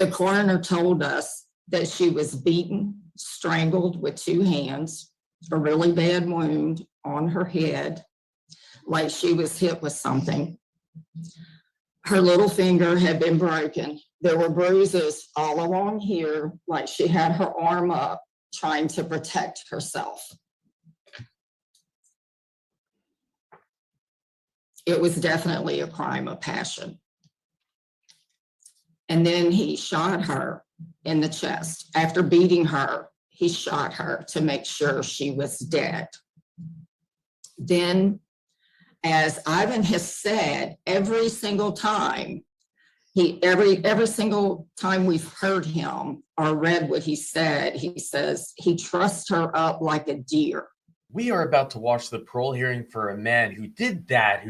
The coroner told us that she was beaten, strangled with two hands, a really bad wound on her head, like she was hit with something. Her little finger had been broken. There were bruises all along here, like she had her arm up trying to protect herself. It was definitely a crime of passion. And then he shot her in the chest. After beating her, he shot her to make sure she was dead. Then, as Ivan has said, every single time every single time we've heard him or read what he said, he says he trussed her up like a deer. We are about to watch the parole hearing for a man who did that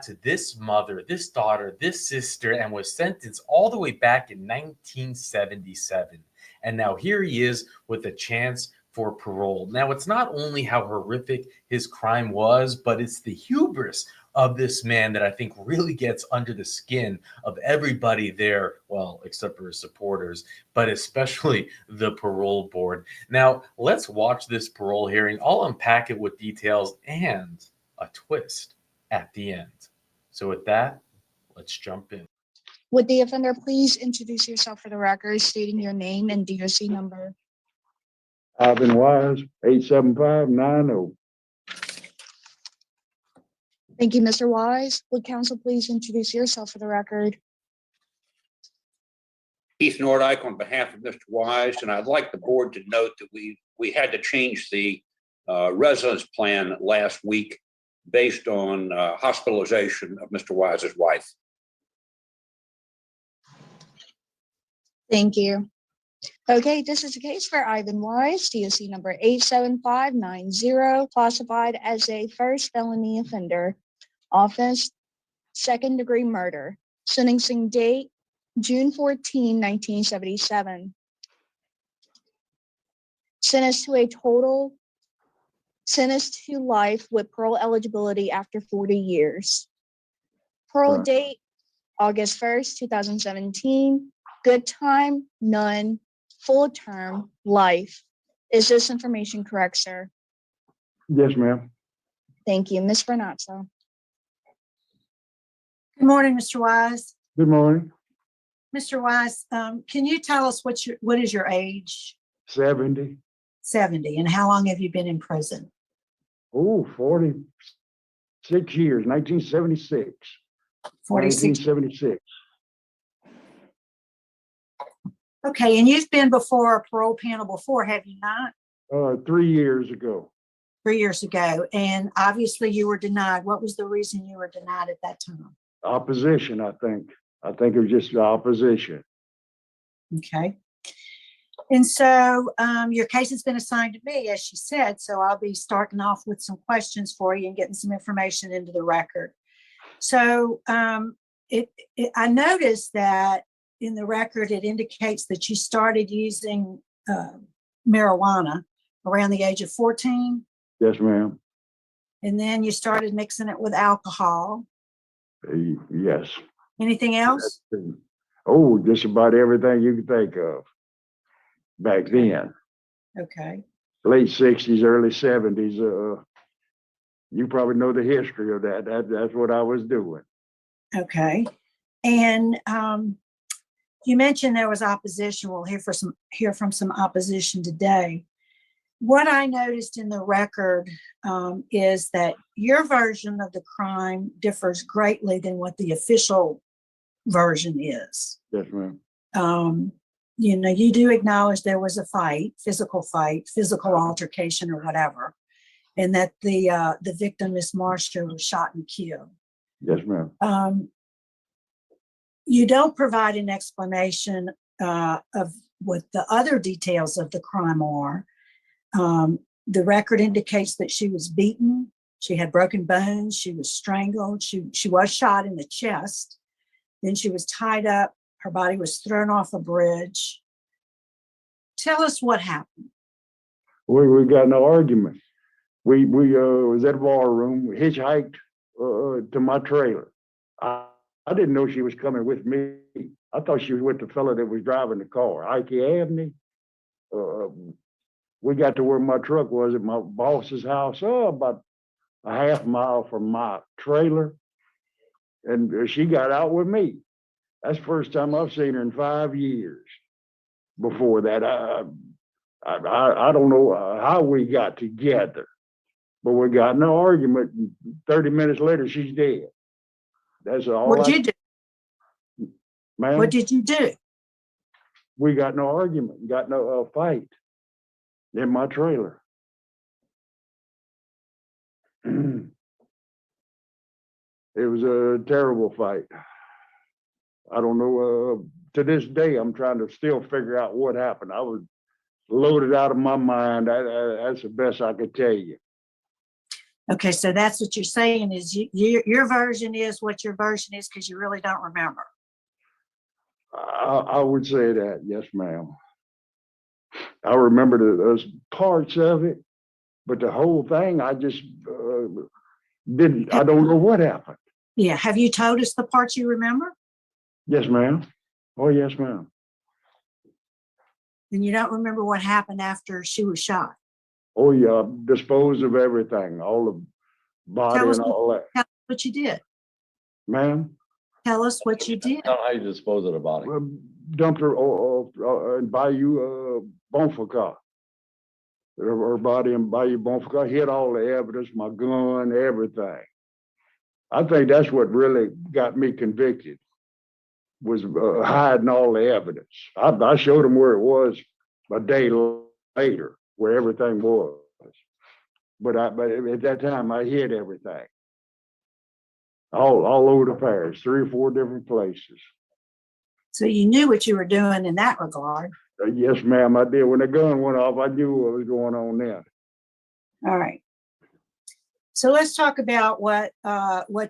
to this mother, this daughter, this sister, and was sentenced all the way back in 1977. And now here he is with a chance for parole. Now, it's not only how horrific his crime was, but it's the hubris of this man that I think really gets under the skin of everybody there, well, except for his supporters, but especially the parole board. Now, let's watch this parole hearing. I'll unpack it with details and a twist at the end. So with that, let's jump in. Would the offender please introduce yourself for the record, stating your name and DOC number? Ivan Wise, 87590. Thank you, Mr. Wise. Would counsel please introduce yourself for the record? Keith Nordyke on behalf of Mr. Wise, and I'd like the board to note that we had to change the residence plan last week based on hospitalization of Mr. Wise's wife. Thank you. Okay, this is a case for Ivan Wise, DOC number 87590, classified as a first felony offender, offense, second-degree murder. Sentencing date, June 14, 1977. Sentenced to life with parole eligibility after 40 years. Parole date, August 1st, 2017. Good time, none. Full term, life. Is this information correct, sir? Yes, ma'am. Thank you. Ms. Vernazzo. Good morning, Mr. Wise. Good morning. Mr. Wise, can you tell us what is your age? 70. 70. And how long have you been in prison? Oh, 46 years, 1976. 46. 1976. Okay, and you've been before a parole panel before, have you not? 3 years ago. 3 years ago. And obviously you were denied. What was the reason you were denied at that time? Opposition, I think. I think it was just the opposition. Okay. And so your case has been assigned to me, as she said, so I'll be starting off with some questions for you and getting some information into the record. So I noticed that in the record, it indicates that you started using marijuana around the age of 14. Yes, ma'am. And then you started mixing it with alcohol. Yes. Anything else? Oh, just about everything you can think of back then. Okay. Late 60s, early 70s. You probably know the history of that. That's what I was doing. Okay. And you mentioned there was opposition. We'll hear from some opposition today. What I noticed in the record is that your version of the crime differs greatly than what the official version is. Yes, ma'am. You do acknowledge there was a fight, physical altercation or whatever, and that the victim, Miss Marshall, was shot and killed. Yes, ma'am. You don't provide an explanation of what the other details of the crime are. The record indicates that she was beaten, she had broken bones, she was strangled, she was shot in the chest, then she was tied up, her body was thrown off a bridge. Tell us what happened. We got no argument. We was at a bar room, we hitchhiked to my trailer. I didn't know she was coming with me. I thought she was with the fella that was driving the car, Ike Abney. We got to where my truck was at my boss's house, about a half mile from my trailer. And she got out with me. That's the first time I've seen her in 5 years. Before that, I don't know how we got together, but we got in an argument. And 30 minutes later, she's dead. That's all. What'd you do? Man, What did you do? we got no argument, got no fight in my trailer. It was a terrible fight. I don't know. To this day, I'm trying to still figure out what happened. I was loaded out of my mind. That's the best I could tell you. Okay, so that's what you're saying is your version is what your version is because you really don't remember. I would say that, yes, ma'am. I remember those parts of it, but the whole thing, I just didn't. I don't know what happened. Yeah. Have you told us the parts you remember? Yes, ma'am. Oh, yes, ma'am. And you don't remember what happened after she was shot? Oh, yeah. Disposed of everything, all the body Tell us and all that. Tell us what you did. Ma'am, Tell us what you did. How you dispose of the body? dumped her in Bayou, Bonfaka. Her body in Bayou, Bonfaka. Hid all the evidence, my gun, everything. I think that's what really got me convicted, was hiding all the evidence. I showed them where it was a day later, where everything was. But at that time, I hid everything. All over the parish, 3 or 4 different places. So you knew what you were doing in that regard. Yes, ma'am, I did. When the gun went off, I knew what was going on there. All right. So let's talk about what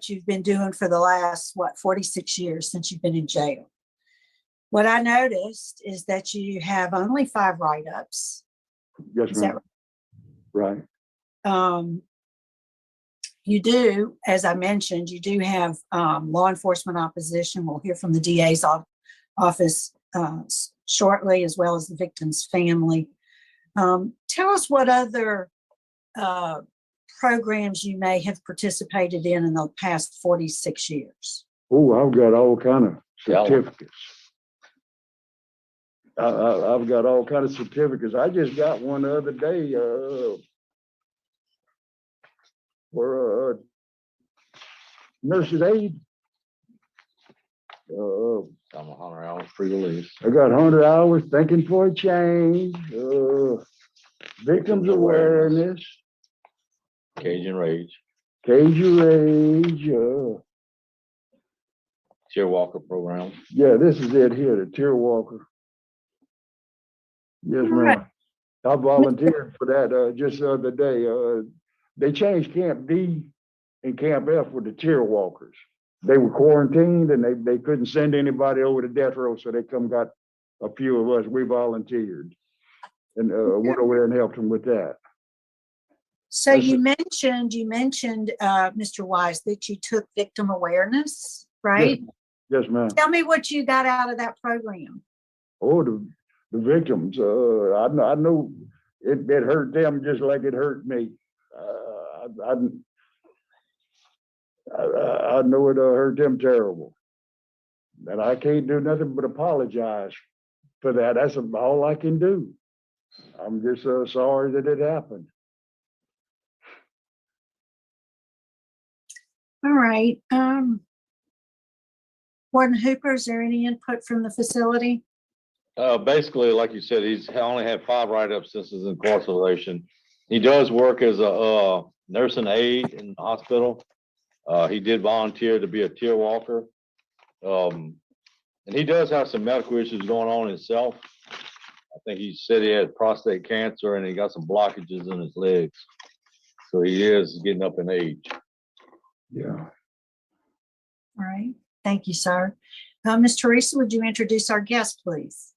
you've been doing for the last, 46 years since you've been in jail. What I noticed is that you have only 5 write-ups. Yes, Is that ma'am. Right. You do, as I mentioned, you do have law enforcement opposition. We'll hear from the DA's office shortly, as well as the victim's family. Tell us what other programs you may have participated in the past 46 years. Oh, I've got all kind of Yeah. certificates. I've got all kind of certificates. I just got one the other day for nurse's aid. I'm 100 hours pre-release. I got 100 hours thinking for a change. Victims awareness, Cajun Rage, cage your age. Cheer Walker program. Yeah, this is it here, the Tear Walker. Yes, ma'am. I volunteered for that just the other day. They changed Camp D and Camp F with the Tear Walkers. They were quarantined and they couldn't send anybody over to death row, so they got a few of us. We volunteered and went over there and helped them with that. So you mentioned, Mr. Wise, that you took victim awareness, right? Yes, ma'am. Tell me what you got out of that program. Oh, the victims. I know it hurt them just like it hurt me. I know it hurt them terrible. And I can't do nothing but apologize for that. That's all I can do. I'm just sorry that it happened. All right. Warden Hooper, is there any input from the facility? Basically, like you said, he's only had 5 write-ups since his incarceration. He does work as a nursing aide in the hospital. He did volunteer to be a tear walker. And he does have some medical issues going on himself. I think he said he had prostate cancer and he got some blockages in his legs. So he is getting up in age. Yeah. All right. Thank you, sir. Ms. Teresa, would you introduce our guest, please?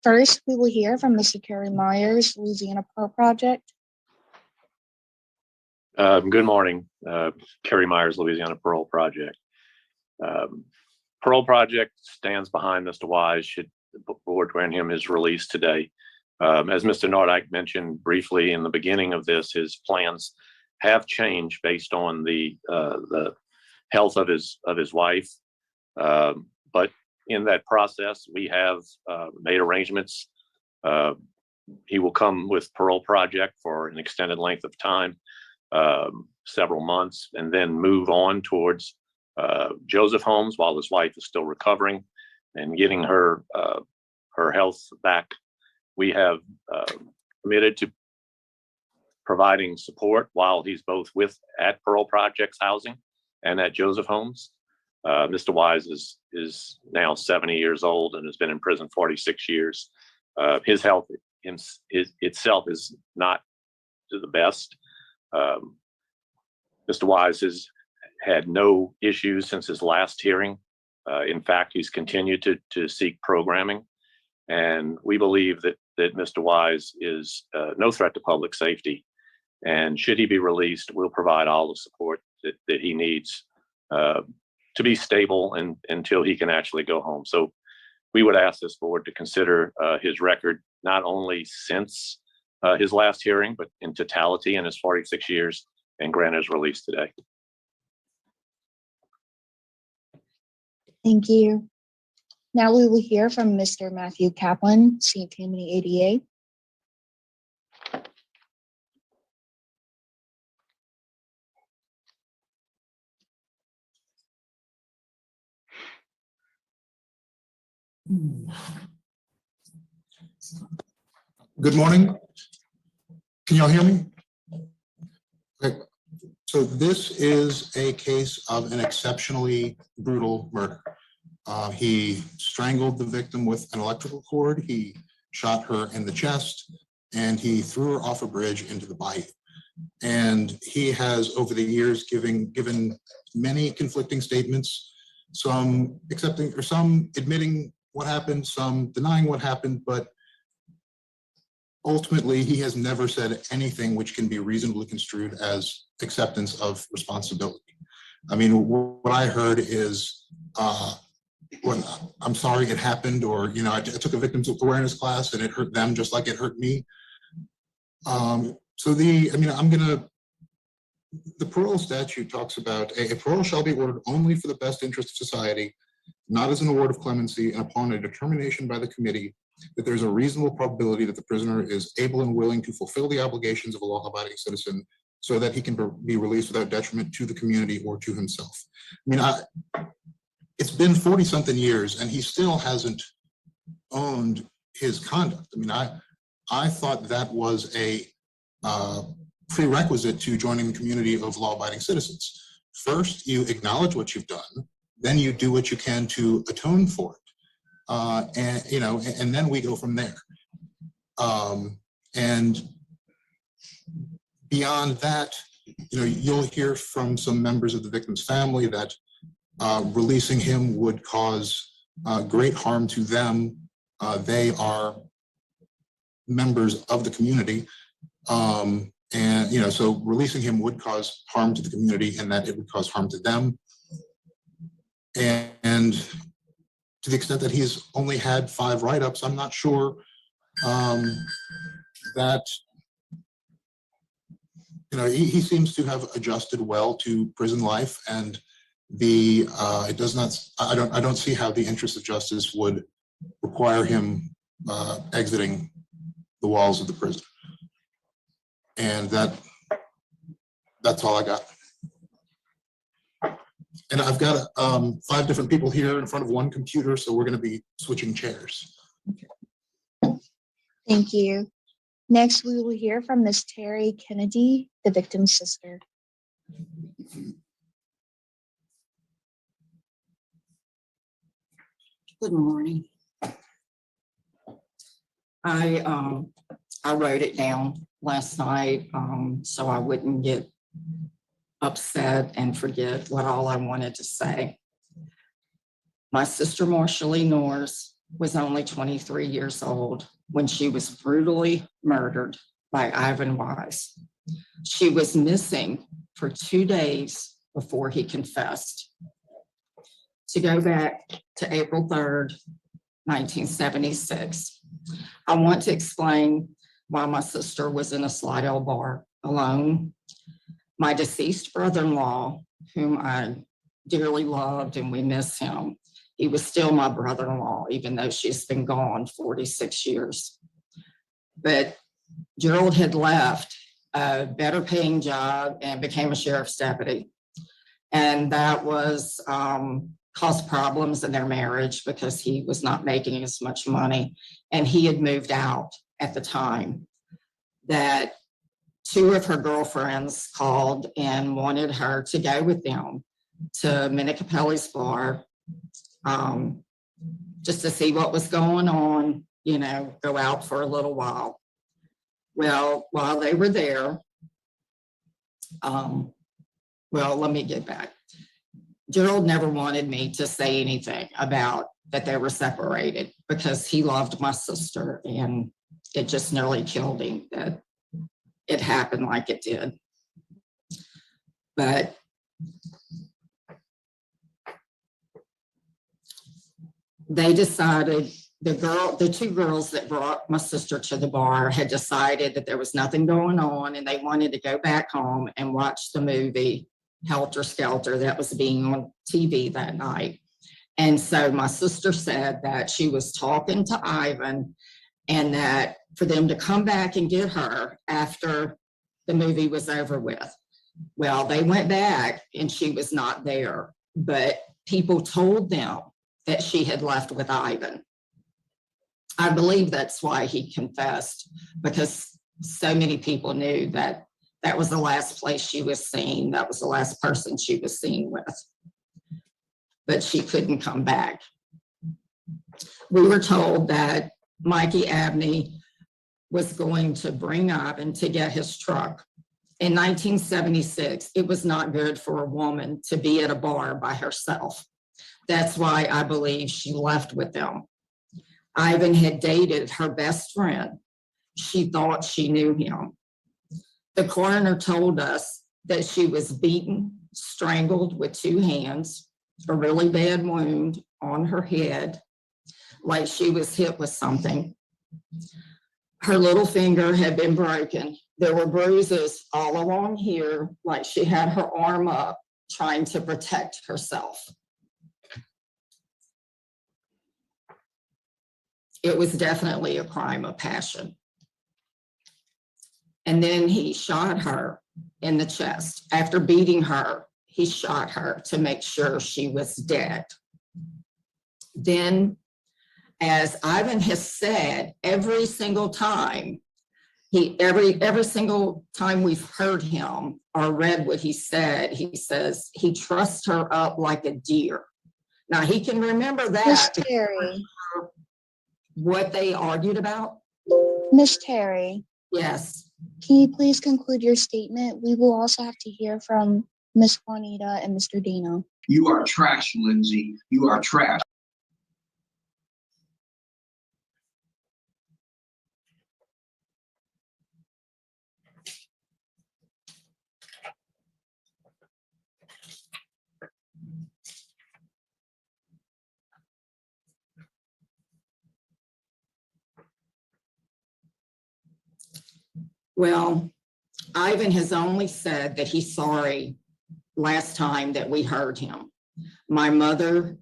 First, we will hear from Mr. Kerry Myers, Louisiana Parole Project. Good morning, Kerry Myers, Louisiana Parole Project. Parole Project stands behind Mr. Wise should the board grant him his release today. As Mr. Nordyke mentioned briefly in the beginning of this, his plans have changed based on the health of his wife. But in that process, we have made arrangements. He will come with Parole Project for an extended length of time, several months, and then move on towards Joseph Holmes while his wife is still recovering and getting her health back. We have committed to providing support while he's both at Parole Project's housing and at Joseph Holmes. Mr. Wise is now 70 years old and has been in prison 46 years. His health itself is not to the best. Mr. Wise has had no issues since his last hearing. In fact, he's continued to seek programming. And we believe that Mr. Wise is no threat to public safety. And should he be released, we'll provide all the support that he needs to be stable until he can actually go home. So we would ask this board to consider his record, not only since his last hearing, but in totality in his 46 years, and grant his release today. Thank you. Now we will hear from Mr. Matthew Kaplan, St. Tammany ADA. Good morning. Can y'all hear me? Okay. So this is a case of an exceptionally brutal murder. He strangled the victim with an electrical cord. He shot her in the chest, and he threw her off a bridge into the Bayou. And he has, over the years, given many conflicting statements, some accepting or some admitting what happened, some denying what happened, but ultimately he has never said anything which can be reasonably construed as acceptance of responsibility. I mean, what I heard is, when I'm sorry it happened, or, you know, I took a victims awareness class and it hurt them just like it hurt me. The parole statute talks about a parole shall be ordered only for the best interest of society, not as an award of clemency, and upon a determination by the committee that there's a reasonable probability that the prisoner is able and willing to fulfill the obligations of a law-abiding citizen so that he can be released without detriment to the community or to himself. I mean, it's been 40-something years and he still hasn't owned his conduct. I mean, I thought that was a prerequisite to joining the community of law-abiding citizens. First, you acknowledge what you've done, then you do what you can to atone for it, and then we go from there. And beyond that, you'll hear from some members of the victim's family that releasing him would cause great harm to them. They are members of the community. So releasing him would cause harm to the community and that it would cause harm to them. And to the extent that he's only had 5 write-ups, I'm not sure that, he seems to have adjusted well to prison life, and I don't see how the interest of justice would require him exiting the walls of the prison. And that's all I got. And I've got 5 different people here in front of one computer, so we're going to be switching chairs. Thank you. Next, we will hear from Ms. Terry Kennedy, the victim's sister. Good morning. I wrote it down last night so I wouldn't get upset and forget what all I wanted to say. My sister, Marcia Lee Norris, was only 23 years old when she was brutally murdered by Ivan Wise. She was missing for 2 days before he confessed. To go back to April 3rd, 1976, I want to explain why my sister was in a Slidell bar alone. My deceased brother-in-law, whom I dearly loved and we miss him, he was still my brother-in-law, even though she's been gone 46 years. But Gerald had left a better paying job and became a sheriff's deputy. And that was caused problems in their marriage because he was not making as much money. And he had moved out at the time. That 2 of her girlfriends called and wanted her to go with them to Minicapelli's bar, just to see what was going on, you know, go out for a little while. Well, while they were there, well, let me get back. Gerald never wanted me to say anything about that they were separated because he loved my sister, and it just nearly killed him that it happened like it did. But they decided, the 2 girls that brought my sister to the bar had decided that there was nothing going on and they wanted to go back home and watch the movie Helter Skelter that was being on TV that night. And so my sister said that she was talking to Ivan and that for them to come back and get her after the movie was over with. Well, they went back and she was not there, but people told them that she had left with Ivan. I believe that's why he confessed, because so many people knew that that was the last place she was seen. That was the last person she was seen with. But she couldn't come back. We were told that Mikey Abney was going to bring Ivan to get his truck. In 1976, it was not good for a woman to be at a bar by herself. That's why I believe she left with them. Ivan had dated her best friend. She thought she knew him. The coroner told us that she was beaten, strangled with 2 hands, a really bad wound on her head, like she was hit with something. Her little finger had been broken. There were bruises all along here, like she had her arm up trying to protect herself. It was definitely a crime of passion. And then he shot her in the chest. After beating her, he shot her to make sure she was dead. Then, as Ivan has said, every single time, every single time we've heard him or read what he said, he says he trusts her up like a deer. Now, he can remember Miss that. Terry, What they argued about? Miss Terry, Yes. can you please conclude your statement? We will also have to hear from Miss Juanita and Mr. Dino. You are trash, Lindsay. You are trash. Well, Ivan has only said that he's sorry last time that we heard him. My mother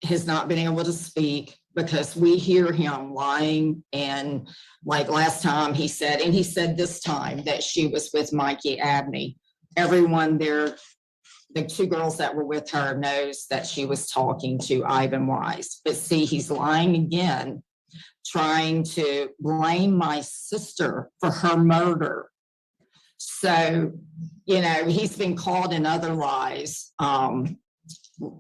has not been able to speak because we hear him lying. And like last time he said, and he said this time that she was with Mikey Abney. Everyone there, the 2 girls that were with her knows that she was talking to Ivan Wise. But see, he's lying again, trying to blame my sister for her murder. So, you know, he's been caught in other lies.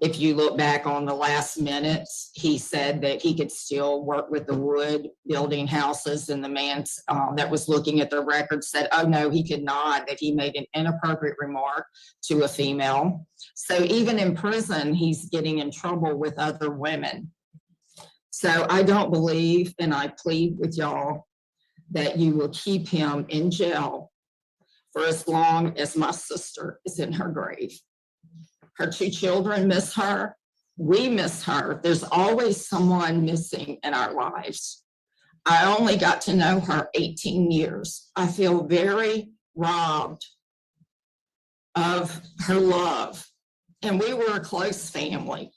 If you look back on the last minutes, he said that he could still work with the wood, building houses, and the man that was looking at the record said, oh no, he could not, that he made an inappropriate remark to a female. So even in prison, he's getting in trouble with other women. So I don't believe, and I plead with y'all, that you will keep him in jail for as long as my sister is in her grave. Her two children miss her. We miss her. There's always someone missing in our lives. I only got to know her 18 years. I feel very robbed of her love. And we were a close family.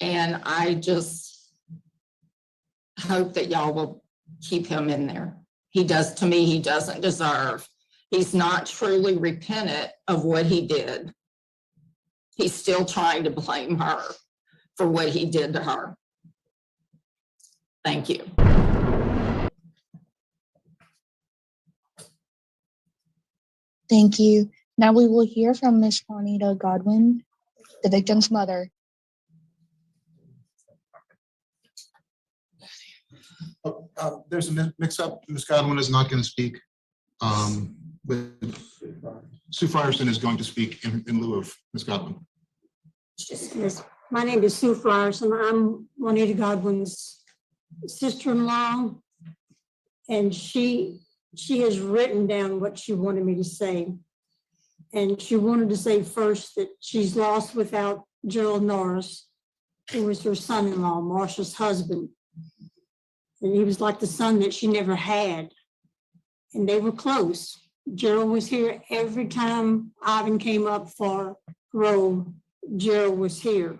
And I just hope that y'all will keep him in there. He does, to me, he doesn't deserve. He's not truly repentant of what he did. He's still trying to blame her for what he did to her. Thank you. Thank you. Now we will hear from Ms. Juanita Godwin, the victim's mother. There's a mix-up. Ms. Godwin is not going to speak. Sue Frierson is going to speak in lieu of Ms. Godwin. Yes, my name is Sue Frierson. I'm Juanita Godwin's sister-in-law, and she has written down what she wanted me to say. And she wanted to say first that she's lost without Gerald Norris, who was her son-in-law, Marsha's husband. And he was like the son that she never had. And they were close. Gerald was here every time Ivan came up for parole. Gerald was here.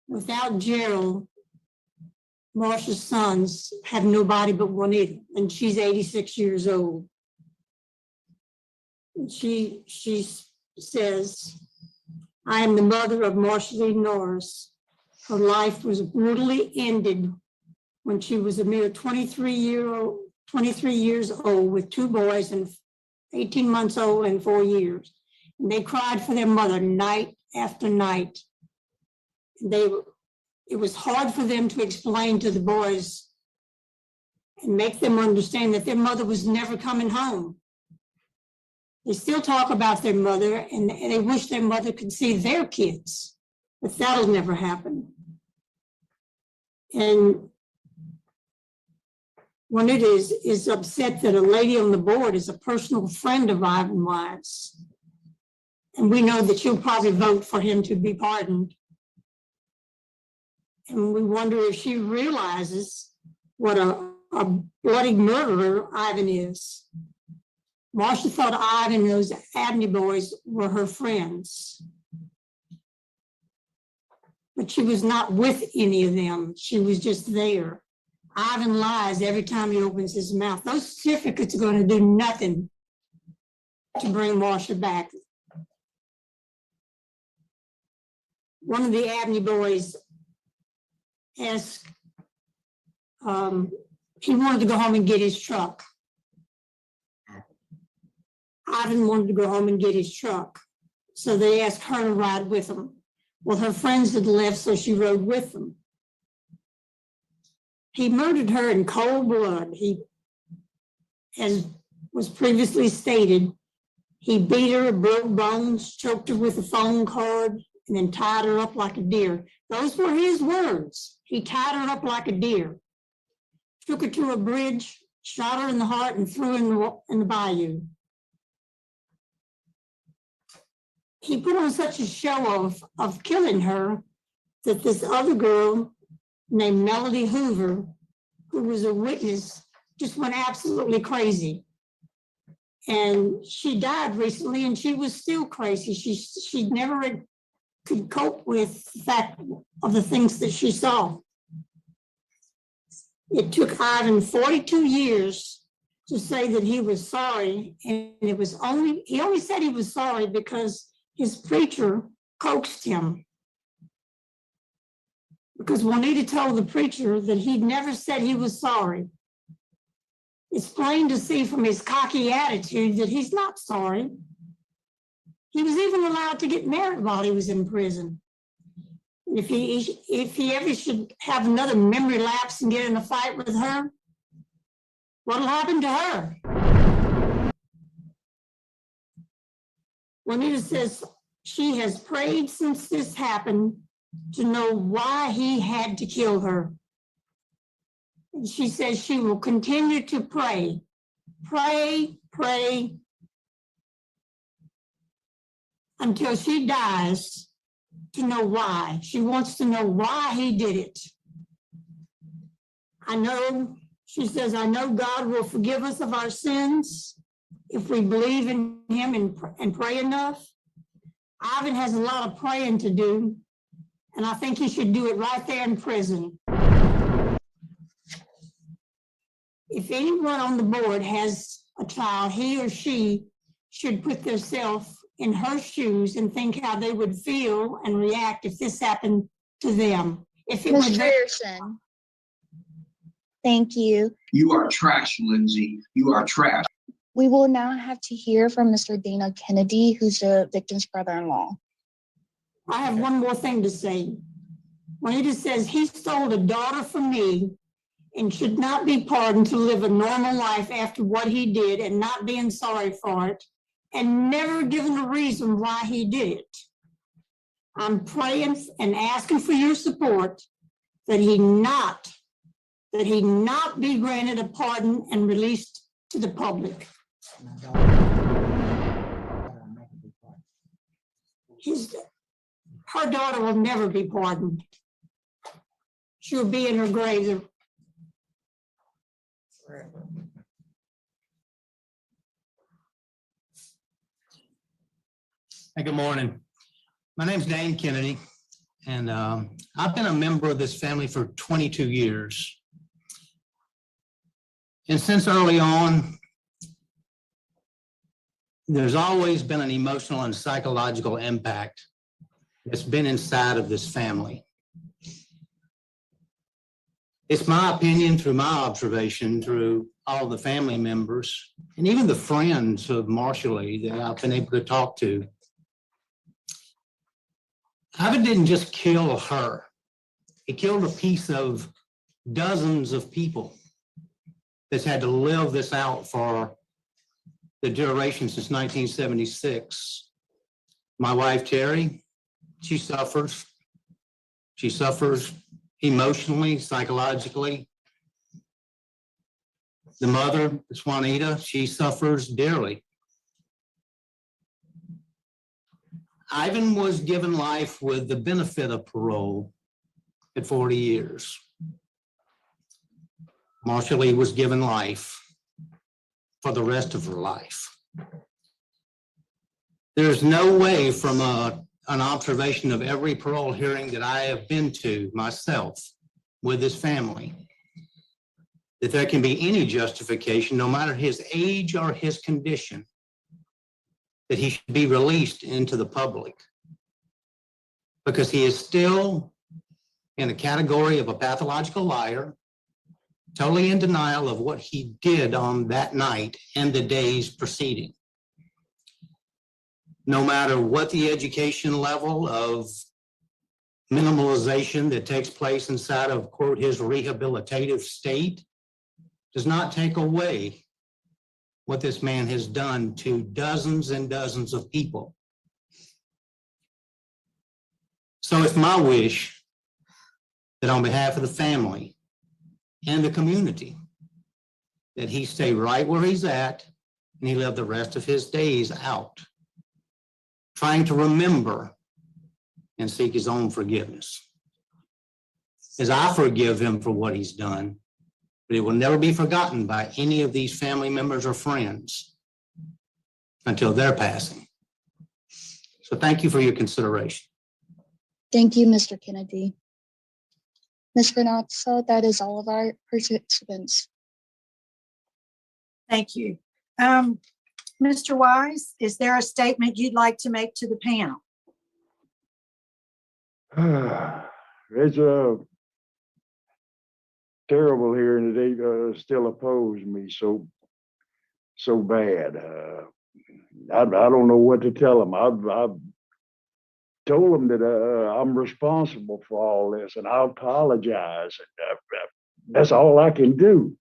Without Gerald, Marsha's sons have nobody but Juanita, and she's 86 years old. She says, I am the mother of Marsha Lee Norris. Her life was brutally ended when she was a mere 23 years old with two boys and 18 months old and 4 years. And they cried for their mother night after night. It was hard for them to explain to the boys and make them understand that their mother was never coming home. They still talk about their mother and they wish their mother could see their kids, but that'll never happen. And Juanita is upset that a lady on the board is a personal friend of Ivan Wise. And we know that she'll probably vote for him to be pardoned. And we wonder if she realizes what a bloody murderer Ivan is. Marsha thought Ivan and those Abney boys were her friends. But she was not with any of them. She was just there. Ivan lies every time he opens his mouth. Those certificates are going to do nothing to bring Marsha back. One of the Abney boys asked, he wanted to go home and get his truck. Ivan wanted to go home and get his truck. So they asked her to ride with them. Well, her friends had left, so she rode with them. He murdered her in cold blood. He, as was previously stated, he beat her, broke bones, choked her with a phone cord, and then tied her up like a deer. Those were his words. He tied her up like a deer, took her to a bridge, shot her in the heart, and threw her in the bayou. He put on such a show of killing her that this other girl named Melody Hoover, who was a witness, just went absolutely crazy. And she died recently, and she was still crazy. She never could cope with the fact of the things that she saw. It took Ivan 42 years to say that he was sorry, and he only said he was sorry because his preacher coaxed him. Because Juanita told the preacher that he'd never said he was sorry. It's plain to see from his cocky attitude that he's not sorry. He was even allowed to get married while he was in prison. If he ever should have another memory lapse and get in a fight with her, what'll happen to her? Juanita says she has prayed since this happened to know why he had to kill her. And she says she will continue to pray, pray until she dies to know why. She wants to know why he did it. I know, she says, I know God will forgive us of our sins if we believe in him and pray enough. Ivan has a lot of praying to do, and I think he should do it right there in prison. If anyone on the board has a child, he or she should put themselves in her shoes and think how they would feel and react if this happened to them. If it Ms. was Grierson. Thank you. You are trash, Lindsay. You are trash. We will now have to hear from Mr. Dana Kennedy, who's the victim's brother-in-law. I have one more thing to say. When it says he stole a daughter from me and should not be pardoned to live a normal life after what he did and not being sorry for it and never given a reason why he did it. I'm praying and asking for your support that he not be granted a pardon and released to the public. Her daughter will never be pardoned. She'll be in her grave. Hey, good morning. My name's Dane Kennedy, and I've been a member of this family for 22 years. And since early on, there's always been an emotional and psychological impact that's been inside of this family. It's my opinion, through my observation, through all the family members, and even the friends of Marshall-Lee that I've been able to talk to, Ivan didn't just kill her. He killed a piece of dozens of people that's had to live this out for the duration since 1976. My wife, Terry, she suffers. She suffers emotionally, psychologically. The mother, Juanita, she suffers dearly. Ivan was given life with the benefit of parole at 40 years. Marshall-Lee was given life for the rest of her life. There's no way from an observation of every parole hearing that I have been to myself with this family that there can be any justification, no matter his age or his condition, that he should be released into the public, because he is still in a category of a pathological liar, totally in denial of what he did on that night and the days preceding. No matter what the education level of minimalization that takes place inside of, quote, his rehabilitative state, does not take away what this man has done to dozens and dozens of people. So it's my wish that on behalf of the family and the community, that he stay right where he's at and he live the rest of his days out, trying to remember and seek his own forgiveness. As I forgive him for what he's done, but it will never be forgotten by any of these family members or friends until their passing. So thank you for your consideration. Thank you, Mr. Kennedy. Ms. Granazzo, that is all of our participants. Thank you. Mr. Wise, is there a statement you'd like to make to the panel? It's terrible hearing that they still oppose me so bad. I don't know what to tell them. I've told them that I'm responsible for all this, and I apologize. That's all I can do.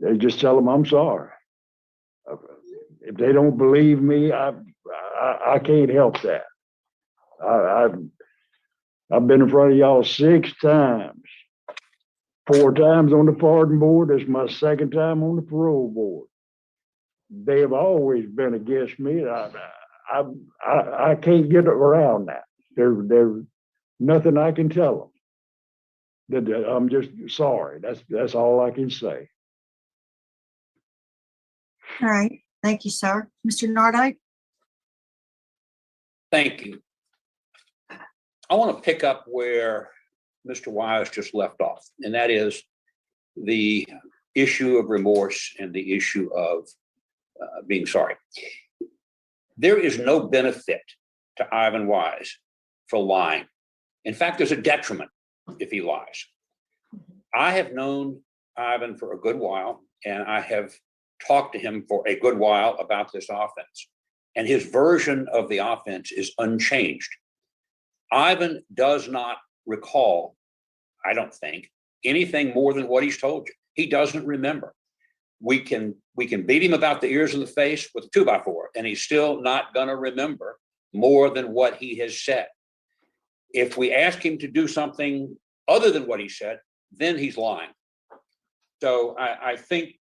They just tell them I'm sorry. If they don't believe me, I can't help that. I've been in front of y'all 6 times. 4 times on the pardon board. This is my 2nd time on the parole board. They have always been against me. I can't get around that. There's nothing I can tell them. I'm just sorry. That's all I can say. All right. Thank you, sir. Mr. Nordike? Thank you. I want to pick up where Mr. Wise just left off, and that is the issue of remorse and the issue of being sorry. There is no benefit to Ivan Wise for lying. In fact, there's a detriment if he lies. I have known Ivan for a good while, and I have talked to him for a good while about this offense. And his version of the offense is unchanged. Ivan does not recall, I don't think, anything more than what he's told you. He doesn't remember. We can beat him about the ears and the face with a 2x4, and he's still not going to remember more than what he has said. If we ask him to do something other than what he said, then he's lying. So I think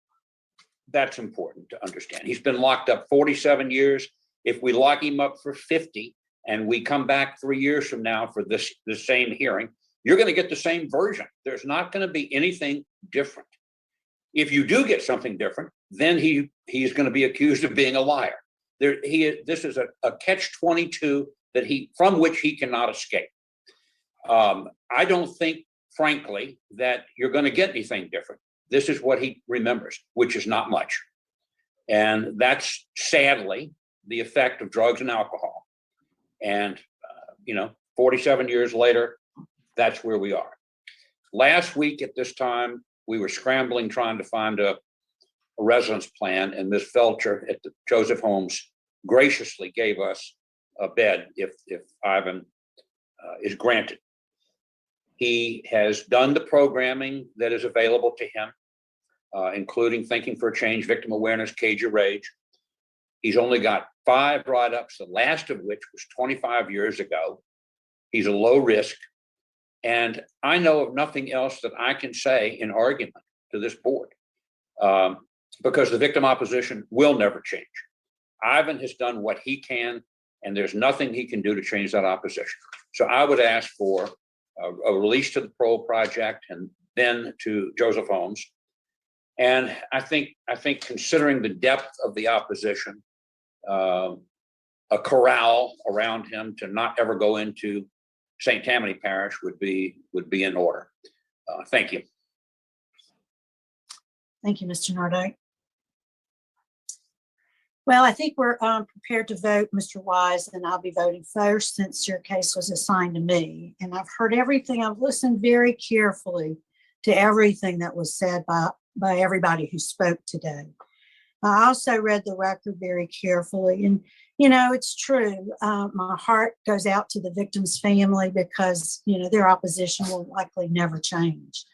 that's important to understand. He's been locked up 47 years. If we lock him up for 50 and we come back 3 years from now for the same hearing, you're going to get the same version. There's not going to be anything different. If you do get something different, then he's going to be accused of being a liar. This is a catch-22 from which he cannot escape. I don't think, frankly, that you're going to get anything different. This is what he remembers, which is not much. And that's sadly the effect of drugs and alcohol. And, 47 years later, that's where we are. Last week at this time, we were scrambling trying to find a residence plan, and Ms. Felcher at the Joseph Homes graciously gave us a bed if Ivan is granted. He has done the programming that is available to him, including Thinking for a Change, Victim Awareness, Cage Your Rage. He's only got 5 write-ups, the last of which was 25 years ago. He's a low risk. And I know of nothing else that I can say in argument to this board, because the victim opposition will never change. Ivan has done what he can, and there's nothing he can do to change that opposition. So I would ask for a release to the Parole Project and then to Joseph Holmes. And I think considering the depth of the opposition, a corral around him to not ever go into St. Tammany Parish would be in order. Thank you. Thank you, Mr. Nordike. Well, I think we're prepared to vote, Mr. Wise, and I'll be voting first since your case was assigned to me. And I've heard everything. I've listened very carefully to everything that was said by everybody who spoke today. I also read the record very carefully, and it's true. My heart goes out to the victim's family because their opposition will likely never change.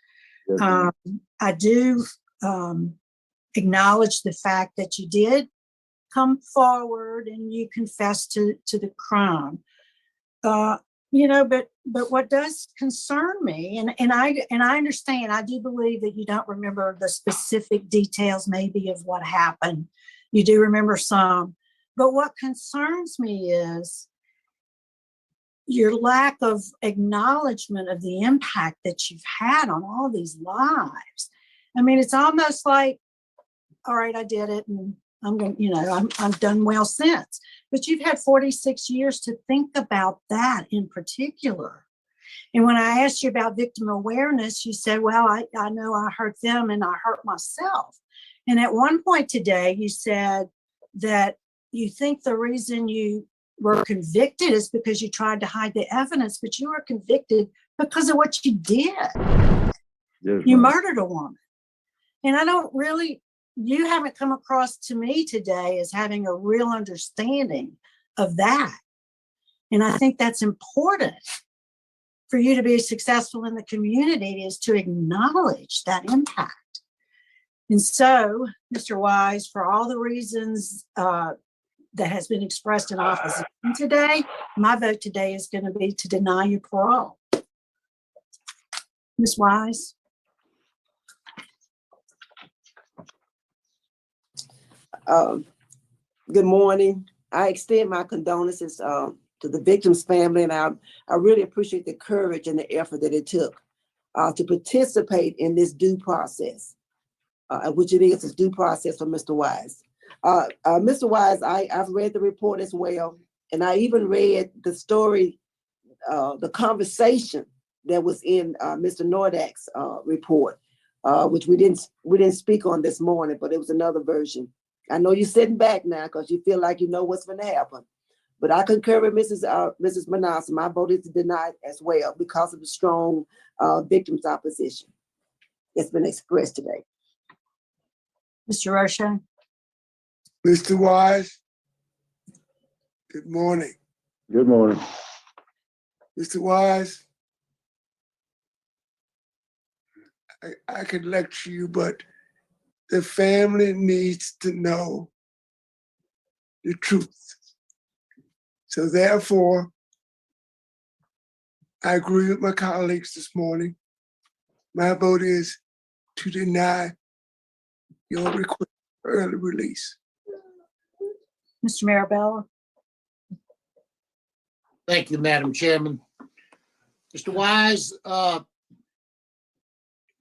I do acknowledge the fact that you did come forward and you confessed to the crime. But what does concern me, and I understand, I do believe that you don't remember the specific details maybe of what happened. You do remember some, but what concerns me is your lack of acknowledgement of the impact that you've had on all these lives. I mean, it's almost like, all right, I did it, and I'm going, I've done well since. But you've had 46 years to think about that in particular. And when I asked you about victim awareness, you said, well, I know I hurt them and I hurt myself. And at one point today, you said that you think the reason you were convicted is because you tried to hide the evidence, but you were convicted because of what you did. Yes, you ma'am. murdered a woman. And you haven't come across to me today as having a real understanding of that. And I think that's important for you to be successful in the community, is to acknowledge that impact. And so, Mr. Wise, for all the reasons that has been expressed in opposition today, my vote today is going to be to deny you parole. Ms. Wise? Good morning. I extend my condolences to the victim's family, and I really appreciate the courage and the effort that it took to participate in this due process, which it is due process for Mr. Wise. Mr. Wise, I've read the report as well, and I even read the story, the conversation that was in Mr. Nordak's report, which we didn't speak on this morning, but it was another version. I know you're sitting back now because you feel like you know what's going to happen. But I concur with Mrs. Manasseh. My vote is denied as well because of the strong victim's opposition that's been expressed today. Mr. Rocha? Mr. Wise, good morning. Good morning. Mr. Wise, I could lecture you, but the family needs to know the truth. So therefore, I agree with my colleagues this morning. My vote is to deny your request for early release. Mr. Marabella? Thank you, Madam Chairman. Mr. Wise,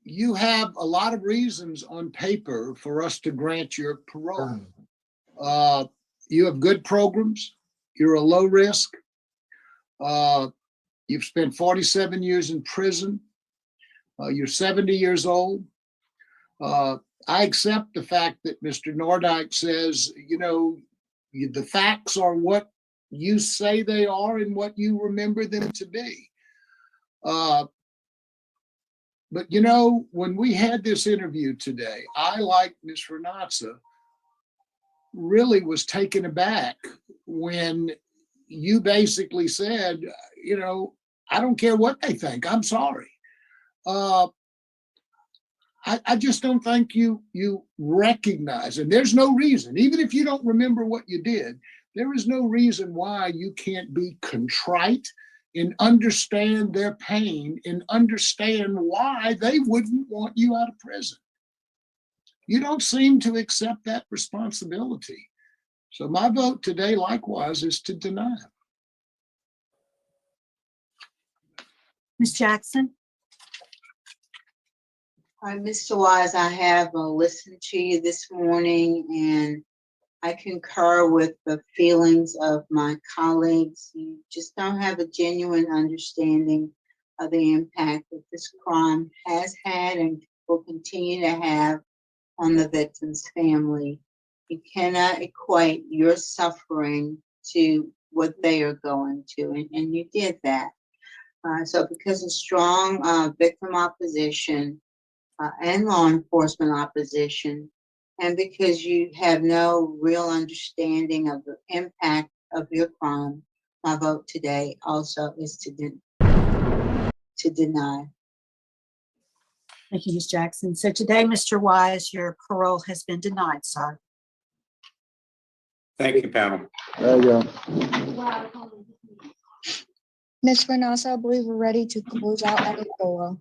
you have a lot of reasons on paper for us to grant your parole. You have good programs. You're a low risk. You've spent 47 years in prison. You're 70 years old. I accept the fact that Mr. Nordyke says, you know, the facts are what you say they are and what you remember them to be. But you know, when we had this interview today, I, like Ms. Renatza, really was taken aback when you basically said, you know, I don't care what they think, I'm sorry. I just don't think you recognize, and there's no reason, even if you don't remember what you did, there is no reason why you can't be contrite and understand their pain and understand why they wouldn't want you out of prison. You don't seem to accept that responsibility. So my vote today, likewise, is to deny. Ms. Jackson? Mr. Wise, I have listened to you this morning, and I concur with the feelings of my colleagues. You just don't have a genuine understanding of the impact that this crime has had and will continue to have on the victim's family. You cannot equate your suffering to what they are going to, and you did that. So because of strong victim opposition and law enforcement opposition, and because you have no real understanding of the impact of your crime, my vote today also is to deny. Thank you, Ms. Jackson. So today, Mr. Wise, your parole has been denied, sir. Thank you, panel. There you go. Ms. Renassa, I believe we're ready to close out at Angola.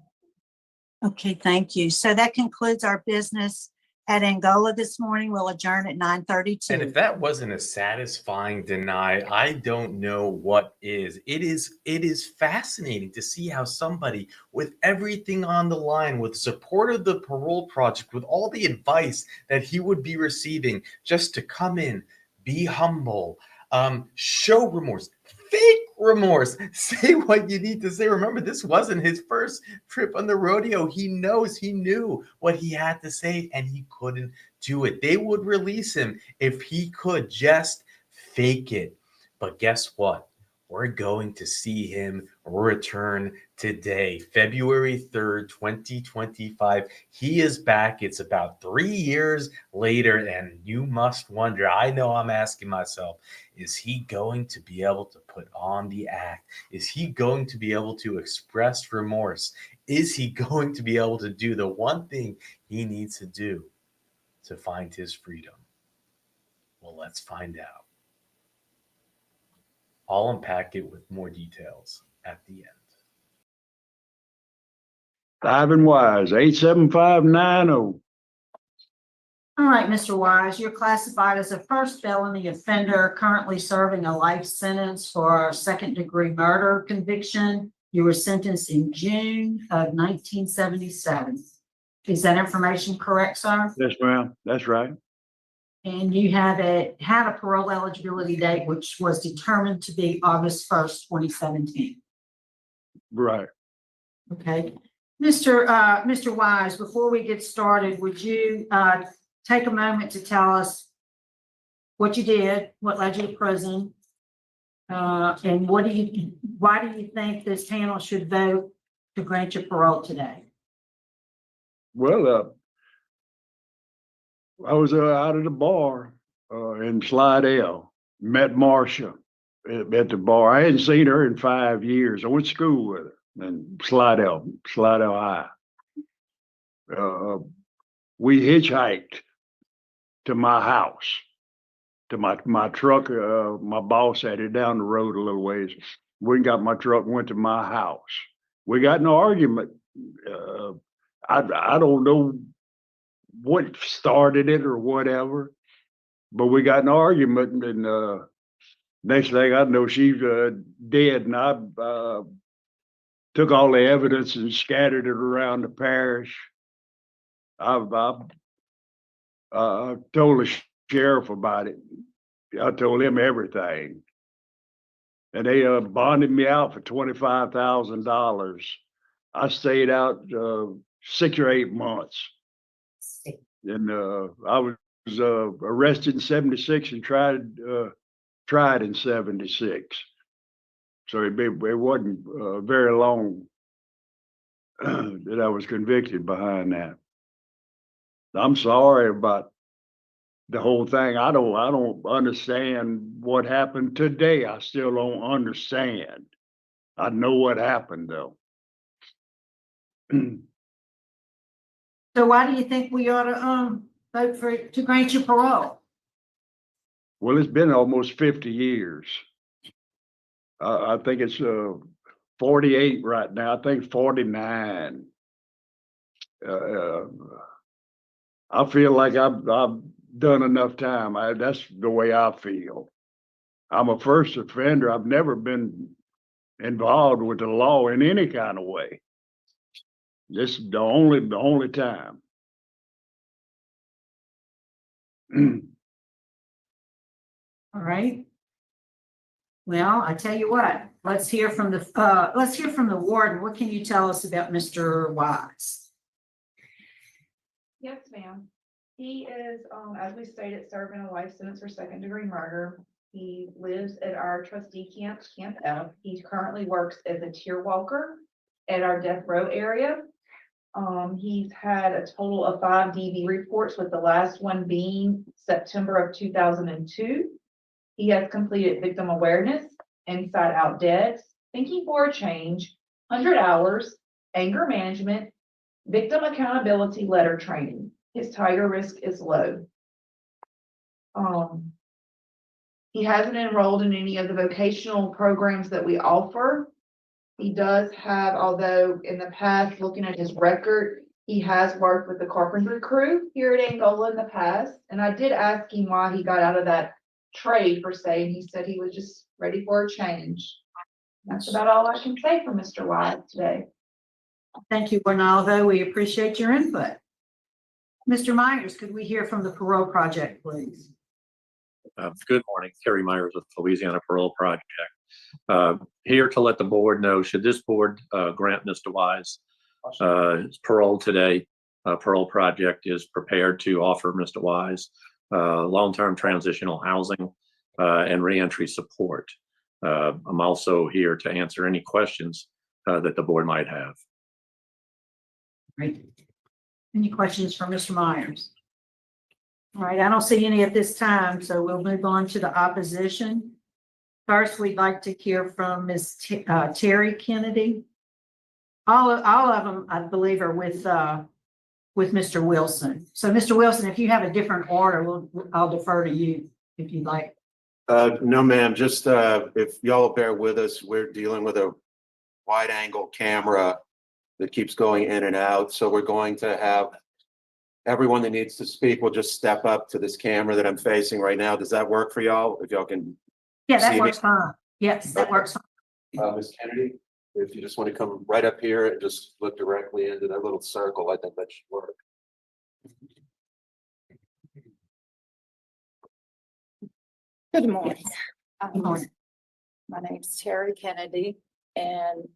Okay, thank you. So that concludes our business at Angola this morning. We'll adjourn at 9:32. And if that wasn't a satisfying deny, I don't know what is. It is fascinating to see how somebody with everything on the line, with support of the parole project, with all the advice that he would be receiving, just to come in, be humble, show remorse, fake remorse, say what you need to say. Remember, this wasn't his first trip on the rodeo. He knew what he had to say, and he couldn't do it. They would release him if he could just fake it. But guess what? We're going to see him return today, February 3rd, 2025. He is back. It's about 3 years later, and you must wonder, I know I'm asking myself, is he going to be able to put on the act? Is he going to be able to express remorse? Is he going to be able to do the one thing he needs to do to find his freedom? Well, let's find out. I'll unpack it with more details at the end. Ivan Wise, 87590. All right, Mr. Wise, you're classified as a first felony offender, currently serving a life sentence for a second-degree murder conviction. You were sentenced in June of 1977. Is that information correct, sir? Yes, ma'am. That's right. And you had a parole eligibility date, which was determined to be August 1st, 2017. Right. Okay. Mr. Wise, before we get started, would you take a moment to tell us what you did, what led you to prison, and why do you think this panel should vote to grant you parole today? Well, I was out at the bar in Slidell, met Marcia at the bar. I hadn't seen her in 5 years. I went to school with her in Slidell High. We hitchhiked to my house, to my truck. My boss had it down the road a little ways. We got my truck, went to my house. We got in an argument. I don't know what started it or whatever, but we got in an argument, and next thing I know, she's dead, and I took all the evidence and scattered it around the parish. I told the sheriff about it. I told him everything, and they bonded me out for $25,000. I stayed out 6 or 8 months, and I was arrested in '76 and tried in '76. So it wasn't very long that I was convicted behind that. I'm sorry about the whole thing. I don't understand what happened today. I still don't understand. I know what happened though. So why do you think we ought to vote to grant you parole? Well, it's been almost 50 years. I think it's 48 right now. I think 49. I feel like I've done enough time. That's the way I feel. I'm a first offender. I've never been involved with the law in any kind of way. This is the only time. All right. Well, I tell you what, let's hear from the warden. What can you tell us about Mr. Wise? Yes, ma'am. He is, as we stated, serving a life sentence for second-degree murder. He lives at our trustee camp, Camp F. He currently works as a tier walker at our death row area. He's had a total of 5 DV reports, with the last one being September of 2002. He has completed victim awareness, inside out deaths, thinking for a change, 100 hours, anger management, victim accountability letter training. His tiger risk is low. He hasn't enrolled in any of the vocational programs that we offer. He does have, although in the past, looking at his record, he has worked with the carpentry crew here at Angola in the past. And I did ask him why he got out of that trade per se, and he said he was just ready for a change. That's about all I can say for Mr. Wise today. Thank you, Ronaldo. We appreciate your input. Mr. Myers, could we hear from the Parole Project, please? Good morning, Terry Myers with Louisiana Parole Project. Here to let the board know, should this board grant Mr. Wise his parole today, Parole Project is prepared to offer Mr. Wise long-term transitional housing and reentry support. I'm also here to answer any questions that the board might have. Great. Any questions for Mr. Myers? All right, I don't see any at this time, so we'll move on to the opposition. First, we'd like to hear from Ms. Terry Kennedy. All of them, I believe, are with Mr. Wilson. So, Mr. Wilson, if you have a different order, I'll defer to you if you'd like. No, ma'am. Just if y'all bear with us, we're dealing with a wide angle camera that keeps going in and out. So we're going to have everyone that needs to speak will just step up to this camera that I'm facing right now. Does that work for y'all? If y'all can. Yeah, that see me? works fine. Yes, that works fine. Ms. Kennedy, if you just want to come right up here and just look directly into that little circle, I think that should work. Good morning. Good morning. My name's Terry Kennedy, and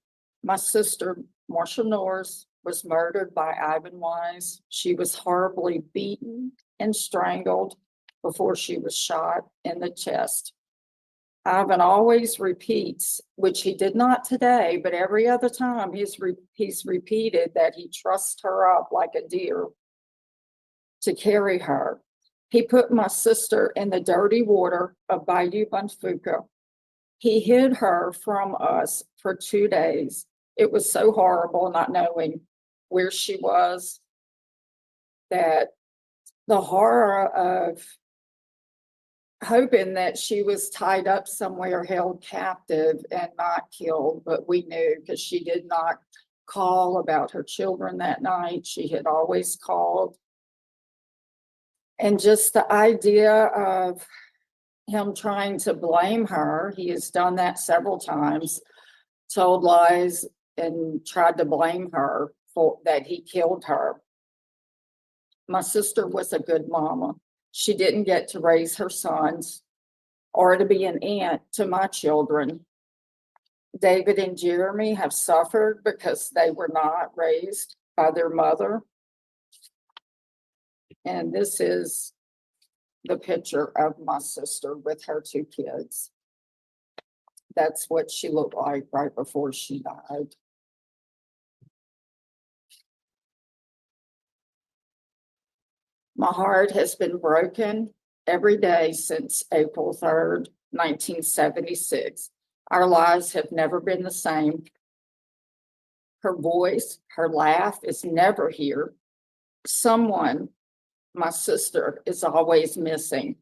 my sister, Marcia Norris, was murdered by Ivan Wise. She was horribly beaten and strangled before she was shot in the chest. Ivan always repeats, which he did not today, but every other time he's repeated that he trusts her up like a deer to carry her. He put my sister in the dirty water of Bayou Bunfuka. He hid her from us for 2 days. It was so horrible not knowing where she was, that the horror of hoping that she was tied up somewhere, held captive and not killed, but we knew because she did not call about her children that night. She had always called. And just the idea of him trying to blame her, he has done that several times, told lies and tried to blame her for that he killed her. My sister was a good mama. She didn't get to raise her sons or to be an aunt to my children. David and Jeremy have suffered because they were not raised by their mother. And this is the picture of my sister with her 2 kids. That's what she looked like right before she died. My heart has been broken every day since April 3rd, 1976. Our lives have never been the same. Her voice, her laugh is never here. Someone, my sister, is always missing.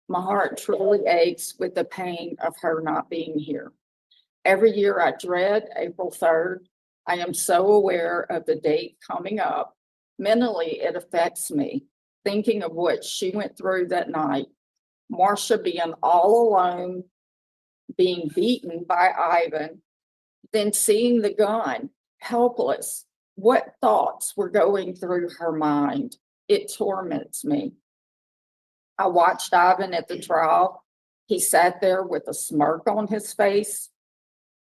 My heart truly aches with the pain of her not being here. Every year I dread April 3rd. I am so aware of the date coming up. Mentally, it affects me, thinking of what she went through that night. Marcia being all alone, being beaten by Ivan, then seeing the gun, helpless. What thoughts were going through her mind? It torments me. I watched Ivan at the trial. He sat there with a smirk on his face.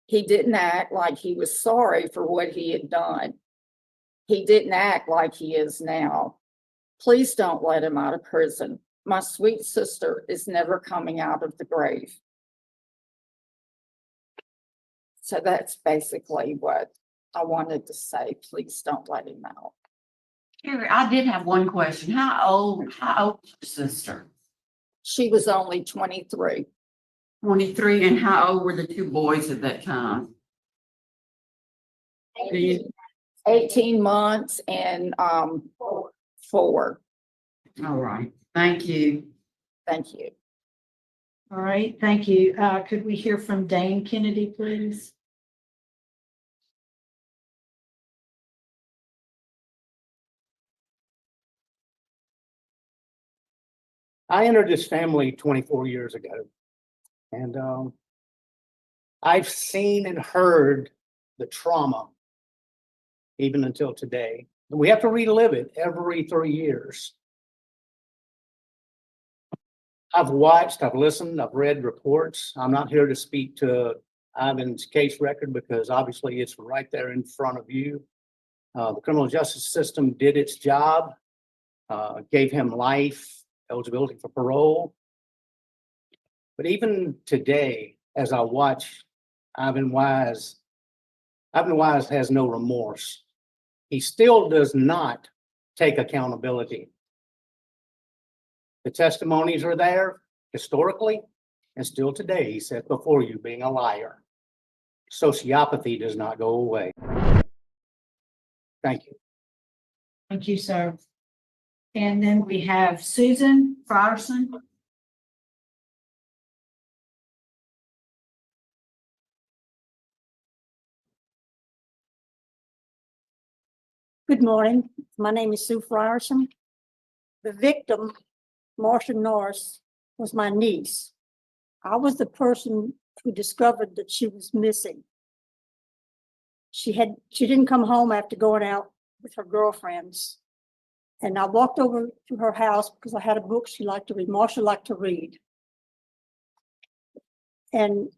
He didn't act like he was sorry for what he had done. He didn't act like he is now. Please don't let him out of prison. My sweet sister is never coming out of the grave. So that's basically what I wanted to say. Please don't let him out. Terry, I did have one question. How old was your sister? She was only 23. 23, and how old were the 2 boys at that time? 18 months and 4. All right, thank you. Thank you. All right, thank you. Could we hear from Dane Kennedy, please? I entered this family 24 years ago, and I've seen and heard the trauma even until today. And we have to relive it every 3 years. I've watched, I've listened, I've read reports. I'm not here to speak to Ivan's case record because obviously it's right there in front of you. The criminal justice system did its job, gave him life, eligibility for parole. But even today, as I watch Ivan Wise has no remorse. He still does not take accountability. The testimonies are there historically, and still today he sat before you being a liar. Sociopathy does not go away. Thank you. Thank you, sir. And then we have Susan Frierson. Good morning. My name is Sue Frierson. The victim, Marsha Norris, was my niece. I was the person who discovered that she was missing. She didn't come home after going out with her girlfriends. And I walked over to her house because I had a book she liked to read. Marsha liked to read. And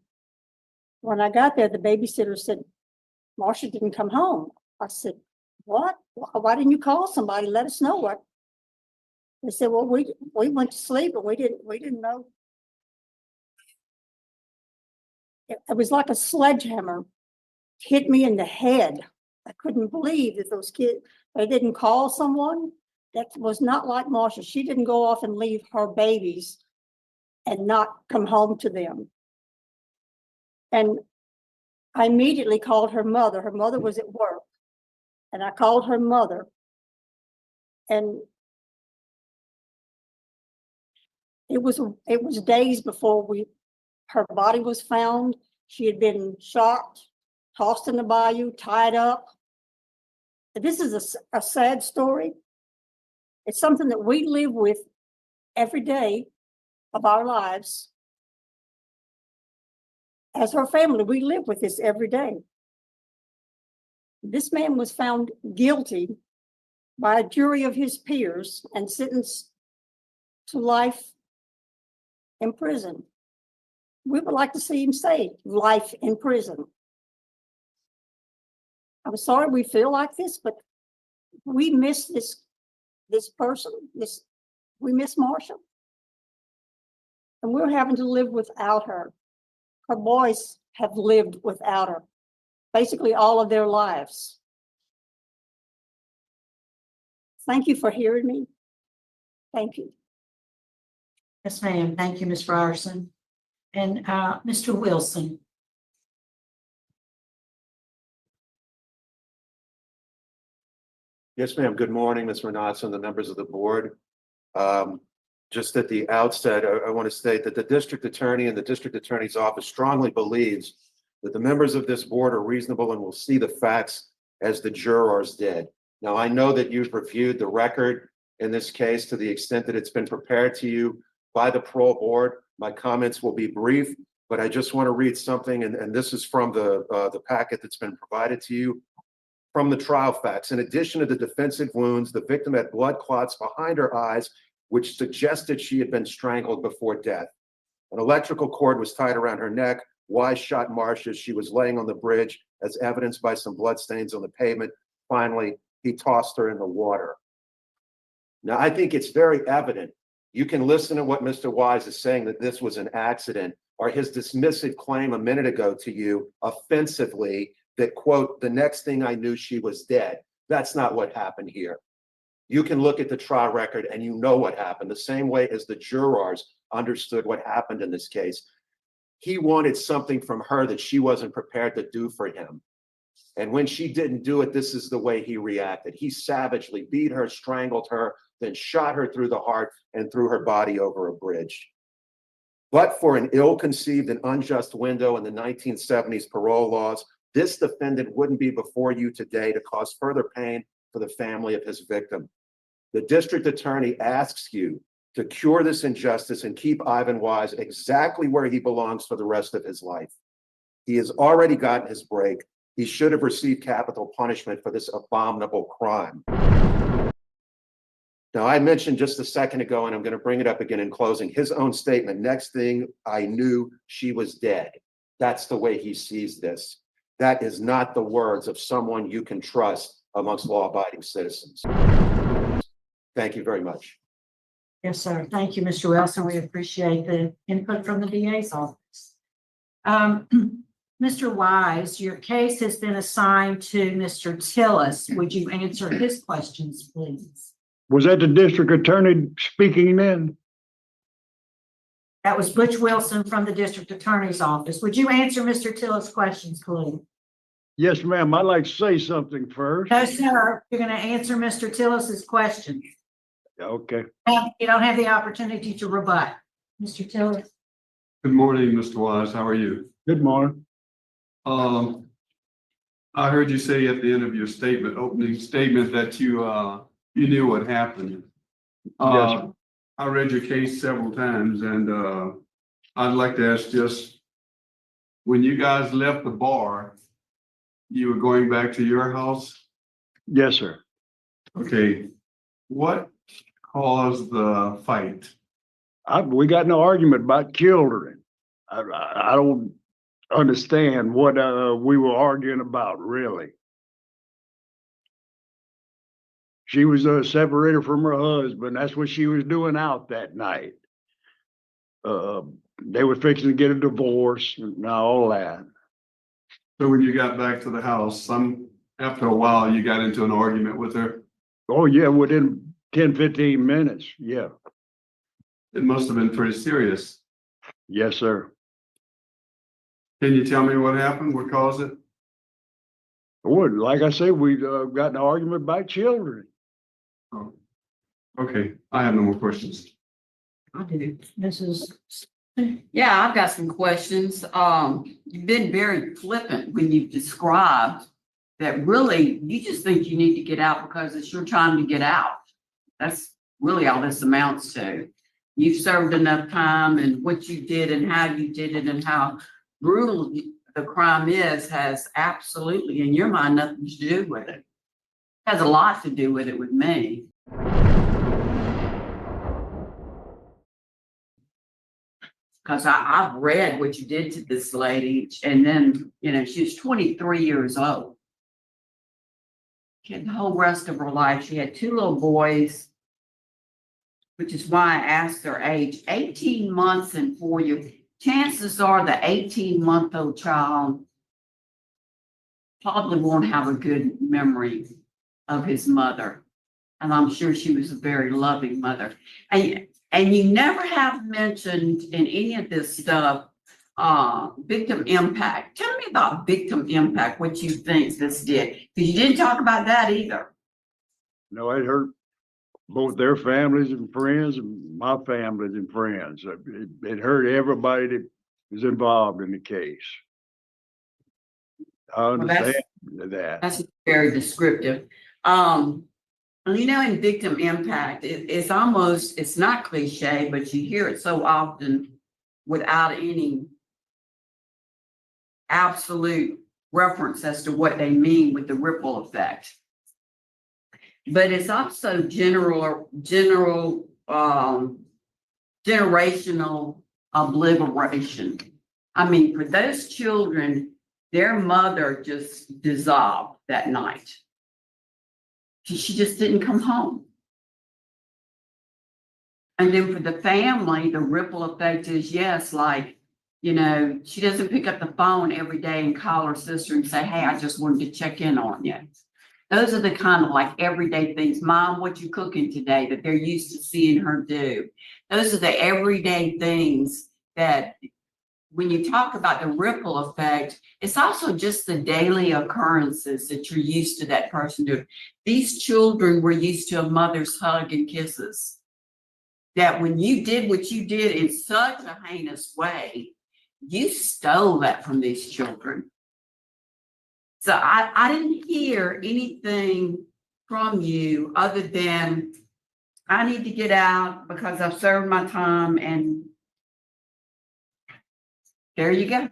when I got there, the babysitter said, Marsha didn't come home. I said, what? Why didn't you call somebody? Let us know what. They said, well, we went to sleep and we didn't know. It was like a sledgehammer hit me in the head. I couldn't believe that those kids, they didn't call someone. That was not like Marsha. She didn't go off and leave her babies and not come home to them. And I immediately called her mother. Her mother was at work. And I called her mother. And it was days before her body was found. She had been shot, tossed in the bayou, tied up. This is a sad story. It's something that we live with every day of our lives. As her family, we live with this every day. This man was found guilty by a jury of his peers and sentenced to life in prison. We would like to see him say life in prison. I'm sorry we feel like this, but we miss this person. We miss Marsha. And we're having to live without her. Her boys have lived without her, basically all of their lives. Thank you for hearing me. Thank you. Yes, ma'am. Thank you, Ms. Ryerson. And Mr. Wilson. Yes, ma'am. Good morning, Ms. Renatz and the members of the board. Just at the outset, I want to state that the district attorney and the district attorney's office strongly believes that the members of this board are reasonable and will see the facts as the jurors did. Now, I know that you've reviewed the record in this case to the extent that it's been prepared to you by the parole board. My comments will be brief, but I just want to read something, and this is from the packet that's been provided to you. From the trial facts, in addition to the defensive wounds, the victim had blood clots behind her eyes, which suggested she had been strangled before death. An electrical cord was tied around her neck. Wise shot Marsha as she was laying on the bridge, as evidenced by some bloodstains on the pavement. Finally, he tossed her in the water. Now, I think it's very evident. You can listen to what Mr. Wise is saying, that this was an accident, or his dismissive claim a minute ago to you offensively that, quote, the next thing I knew she was dead. That's not what happened here. You can look at the trial record and you know what happened, the same way as the jurors understood what happened in this case. He wanted something from her that she wasn't prepared to do for him. And when she didn't do it, this is the way he reacted. He savagely beat her, strangled her, then shot her through the heart and threw her body over a bridge. But for an ill-conceived and unjust window in the 1970s parole laws, this defendant wouldn't be before you today to cause further pain for the family of his victim. The district attorney asks you to cure this injustice and keep Ivan Wise exactly where he belongs for the rest of his life. He has already gotten his break. He should have received capital punishment for this abominable crime. Now, I mentioned just a second ago, and I'm going to bring it up again in closing, his own statement, next thing I knew she was dead. That's the way he sees this. That is not the words of someone you can trust amongst law-abiding citizens. Thank you very much. Yes, sir. Thank you, Mr. Wilson. We appreciate the input from the DA's office. Mr. Wise, your case has been assigned to Mr. Tillis. Would you answer his questions, please? Was that the district attorney speaking then? That was Butch Wilson from the district attorney's office. Would you answer Mr. Tillis' questions, please? Yes, ma'am. I'd like to say something first. No, sir. You're going to answer Mr. Tillis's questions. Okay. You don't have the opportunity to rebut. Mr. Tillis. Good morning, Mr. Wise. How are you? Good morning. I heard you say at the end of your statement, opening statement, that you knew what happened. I read your case several times, and I'd like to ask just, when you guys left the bar, you were going back to your house? Yes, sir. Okay, what caused the fight? We got in an argument about children. I don't understand what we were arguing about, really. She was separated from her husband. That's what she was doing out that night. They were fixing to get a divorce and all that. So when you got back to the house, after a while, you got into an argument with her? Oh, yeah, within 10, 15 minutes, yeah. It must have been pretty serious. Yes, sir. Can you tell me what happened? What caused it? Well, like I said, we got in an argument about children. Oh, okay, I have no more questions. I do. Yeah, I've got some questions. You've been very flippant when you've described that really you just think you need to get out because it's your time to get out. That's really all this amounts to. You've served enough time, and what you did and how you did it and how brutal the crime is has absolutely, in your mind, nothing to do with it. It has a lot to do with it with me. Because I've read what you did to this lady, and then, she was 23 years old. She had the whole rest of her life. She had 2 little boys, which is why I asked her age, 18 months and 4 years. Chances are the 18-month-old child probably won't have a good memory of his mother. And I'm sure she was a very loving mother. And you never have mentioned in any of this stuff, victim impact. Tell me about victim impact, what you think this did. Because you didn't talk about that either. No, it hurt both their families and friends and my families and friends. It hurt everybody that was involved in the case. I understand that. That's very descriptive. In victim impact, it's almost, it's not cliche, but you hear it so often without any absolute reference as to what they mean with the ripple effect. But it's also generational obliteration. I mean, for those children, their mother just dissolved that night. She just didn't come home. And then for the family, the ripple effect is, yes, like, she doesn't pick up the phone every day and call her sister and say, hey, I just wanted to check in on you. Those are the kind of like everyday things. Mom, what you cooking today, that they're used to seeing her do. Those are the everyday things that when you talk about the ripple effect, it's also just the daily occurrences that you're used to that person doing. These children were used to a mother's hug and kisses. That when you did what you did in such a heinous way, you stole that from these children. So I didn't hear anything from you other than I need to get out because I've served my time, and there you go.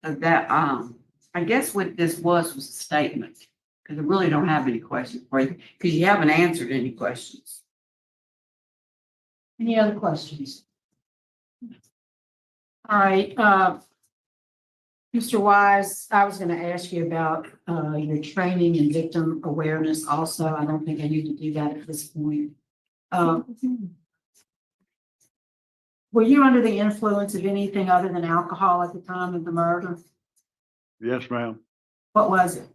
So that I guess what this was a statement, because I really don't have any questions for you because you haven't answered any questions. Any other questions? All right, Mr. Wise, I was going to ask you about your training and victim awareness also. I don't think I need to do that at this point. Were you under the influence of anything other than alcohol at the time of the murder? Yes, ma'am. What was it?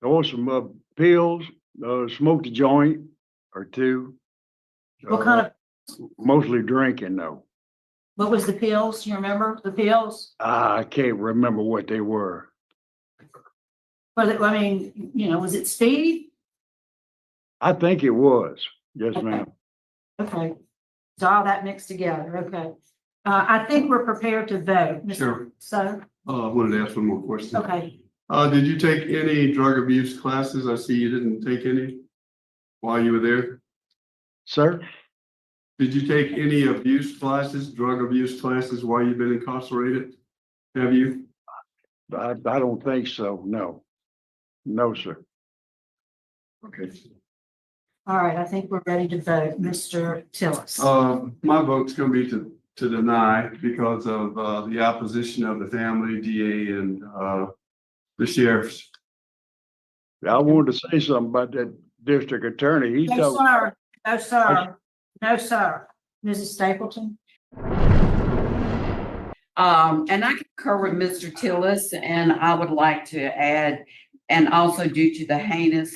There was some pills, smoked a joint or 2. What kind of, Mostly drinking, though. what was the pills? You remember the pills? I can't remember what they were. But I mean, was it speed? I think it was. Yes, ma'am. Okay. So all that mixed together. Okay. I think we're prepared to vote. Mr. Sure. So, I wanted to ask one more question. okay. Did you take any drug abuse classes? I see you didn't take any while you were there. Sir, Did you take any abuse classes, drug abuse classes while you've been incarcerated? Have you? I don't think so. No. No, sir. Okay. All right, I think we're ready to vote. Mr. Tillis. My vote's gonna be to deny because of the opposition of the family, DA, and the sheriffs. I wanted to say something about that district attorney. He No, told. sir. No, sir. No, sir. Mrs. Stapleton. And I concur with Mr. Tillis, and I would like to add, and also due to the heinous,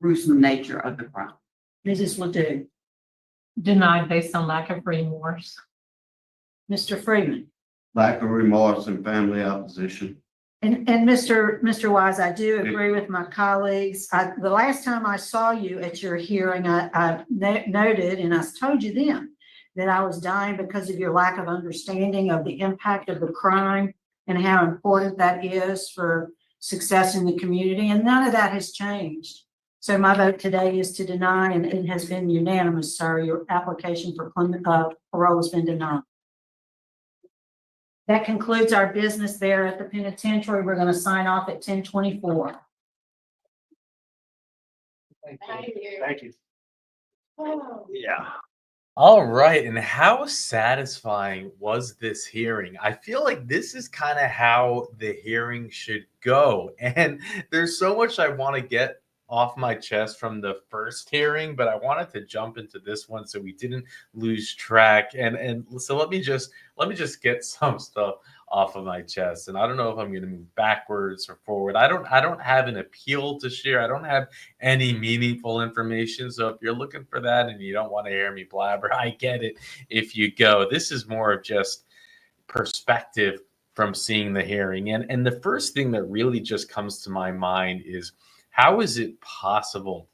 gruesome nature of the crime. Mrs. Ledoux. Denied based on lack of remorse. Mr. Freeman. Lack of remorse and family opposition. And Mr. Wise, I do agree with my colleagues. The last time I saw you at your hearing, I noted, and I told you then, that I was dying because of your lack of understanding of the impact of the crime and how important that is for success in the community. And none of that has changed. So my vote today is to deny, and it has been unanimous, sir. Your application for parole has been denied. That concludes our business there at the penitentiary. We're going to sign off at 10:24. Thank you. Yeah. All right. And how satisfying was this hearing? I feel like this is kind of how the hearing should go. And there's so much I want to get off my chest from the first hearing, but I wanted to jump into this one so we didn't lose track. And so let me just get some stuff off of my chest. And I don't know if I'm going to move backwards or forward. I don't have an appeal to share. I don't have any meaningful information. So if you're looking for that and you don't want to hear me blabber, I get it if you go. This is more of just perspective from seeing the hearing. And the first thing that really just comes to my mind is, how is it possible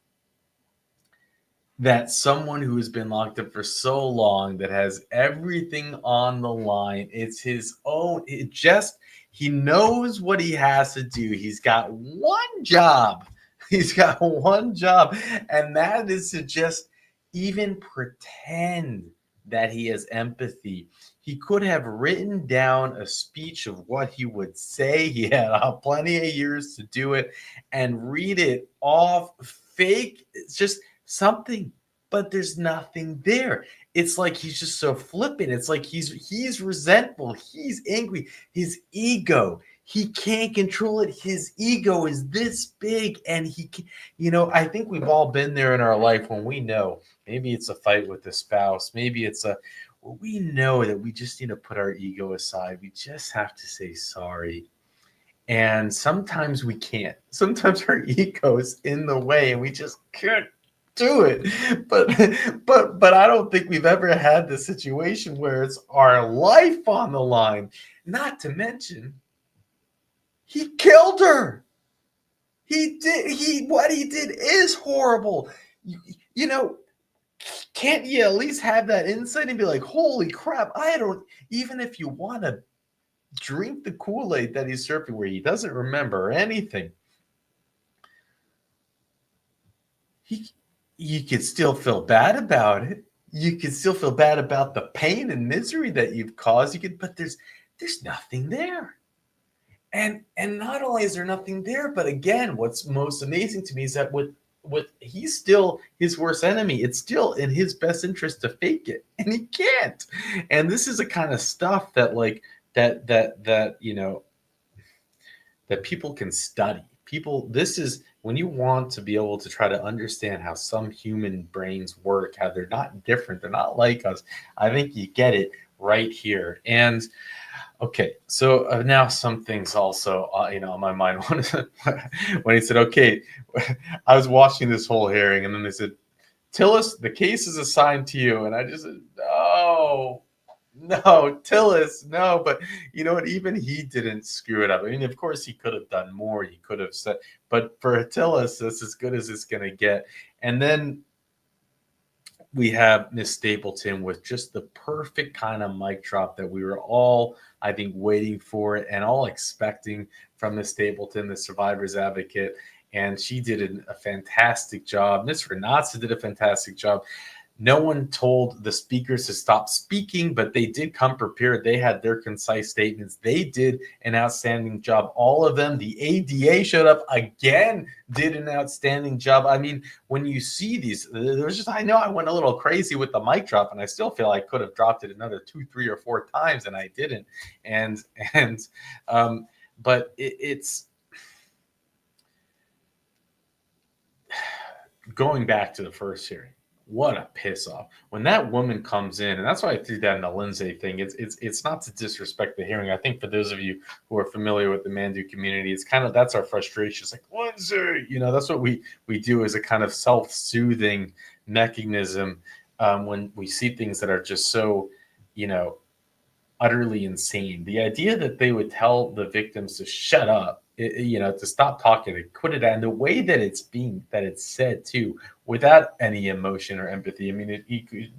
that someone who has been locked up for so long, that has everything on the line, it's his own, he knows what he has to do. He's got one job. He's got one job. And that is to just even pretend that he has empathy. He could have written down a speech of what he would say. He had plenty of years to do it and read it off fake. It's just something, but there's nothing there. It's like he's just so flippant. It's like he's resentful. He's angry. His ego, he can't control it. His ego is this big, and he can, I think we've all been there in our life when we know maybe it's a fight with a spouse. Maybe it's we know that we just need to put our ego aside. We just have to say sorry. And sometimes we can't. Sometimes our ego is in the way and we just can't do it. But I don't think we've ever had the situation where it's our life on the line. Not to mention, he killed her. What he did is horrible. Can't you at least have that insight and be like, holy crap, even if you want to drink the Kool-Aid that he's surfing where he doesn't remember anything, you could still feel bad about it. You could still feel bad about the pain and misery that you've caused. But there's nothing there. And not only is there nothing there, but again, what's most amazing to me is that with he's still his worst enemy. It's still in his best interest to fake it, and he can't. And this is the kind of stuff that that people can study. This is when you want to be able to try to understand how some human brains work, how they're not different, they're not like us. I think you get it right here. And okay, so now some things also, on my mind. When he said, okay, I was watching this whole hearing, and then they said, Tillis, the case is assigned to you. And I just said, no, Tillis, no. But you know what? Even he didn't screw it up. I mean, of course, he could have done more. He could have said, but for Tillis, that's as good as it's going to get. And then we have Miss Stapleton with just the perfect kind of mic drop that we were all, I think, waiting for it and all expecting from Miss Stapleton, the survivor's advocate. And she did a fantastic job. Miss Renatza did a fantastic job. No one told the speakers to stop speaking, but they did come prepared. They had their concise statements. They did an outstanding job. All of them. The ADA showed up again, did an outstanding job. I mean, when you see these, there's just, I know I went a little crazy with the mic drop, and I still feel I could have dropped it another 2, 3, or 4 times, and I didn't. But it's going back to the first hearing. What a piss off when that woman comes in, and that's why I threw that in the Lindsay thing. It's not to disrespect the hearing. I think for those of you who are familiar with the Mandu community, it's kind of, that's our frustration. It's like, Lindsay, that's what we do as a kind of self-soothing mechanism when we see things that are just so, utterly insane. The idea that they would tell the victims to shut up, to stop talking, to quit it, and the way that it's said too, without any emotion or empathy. I mean,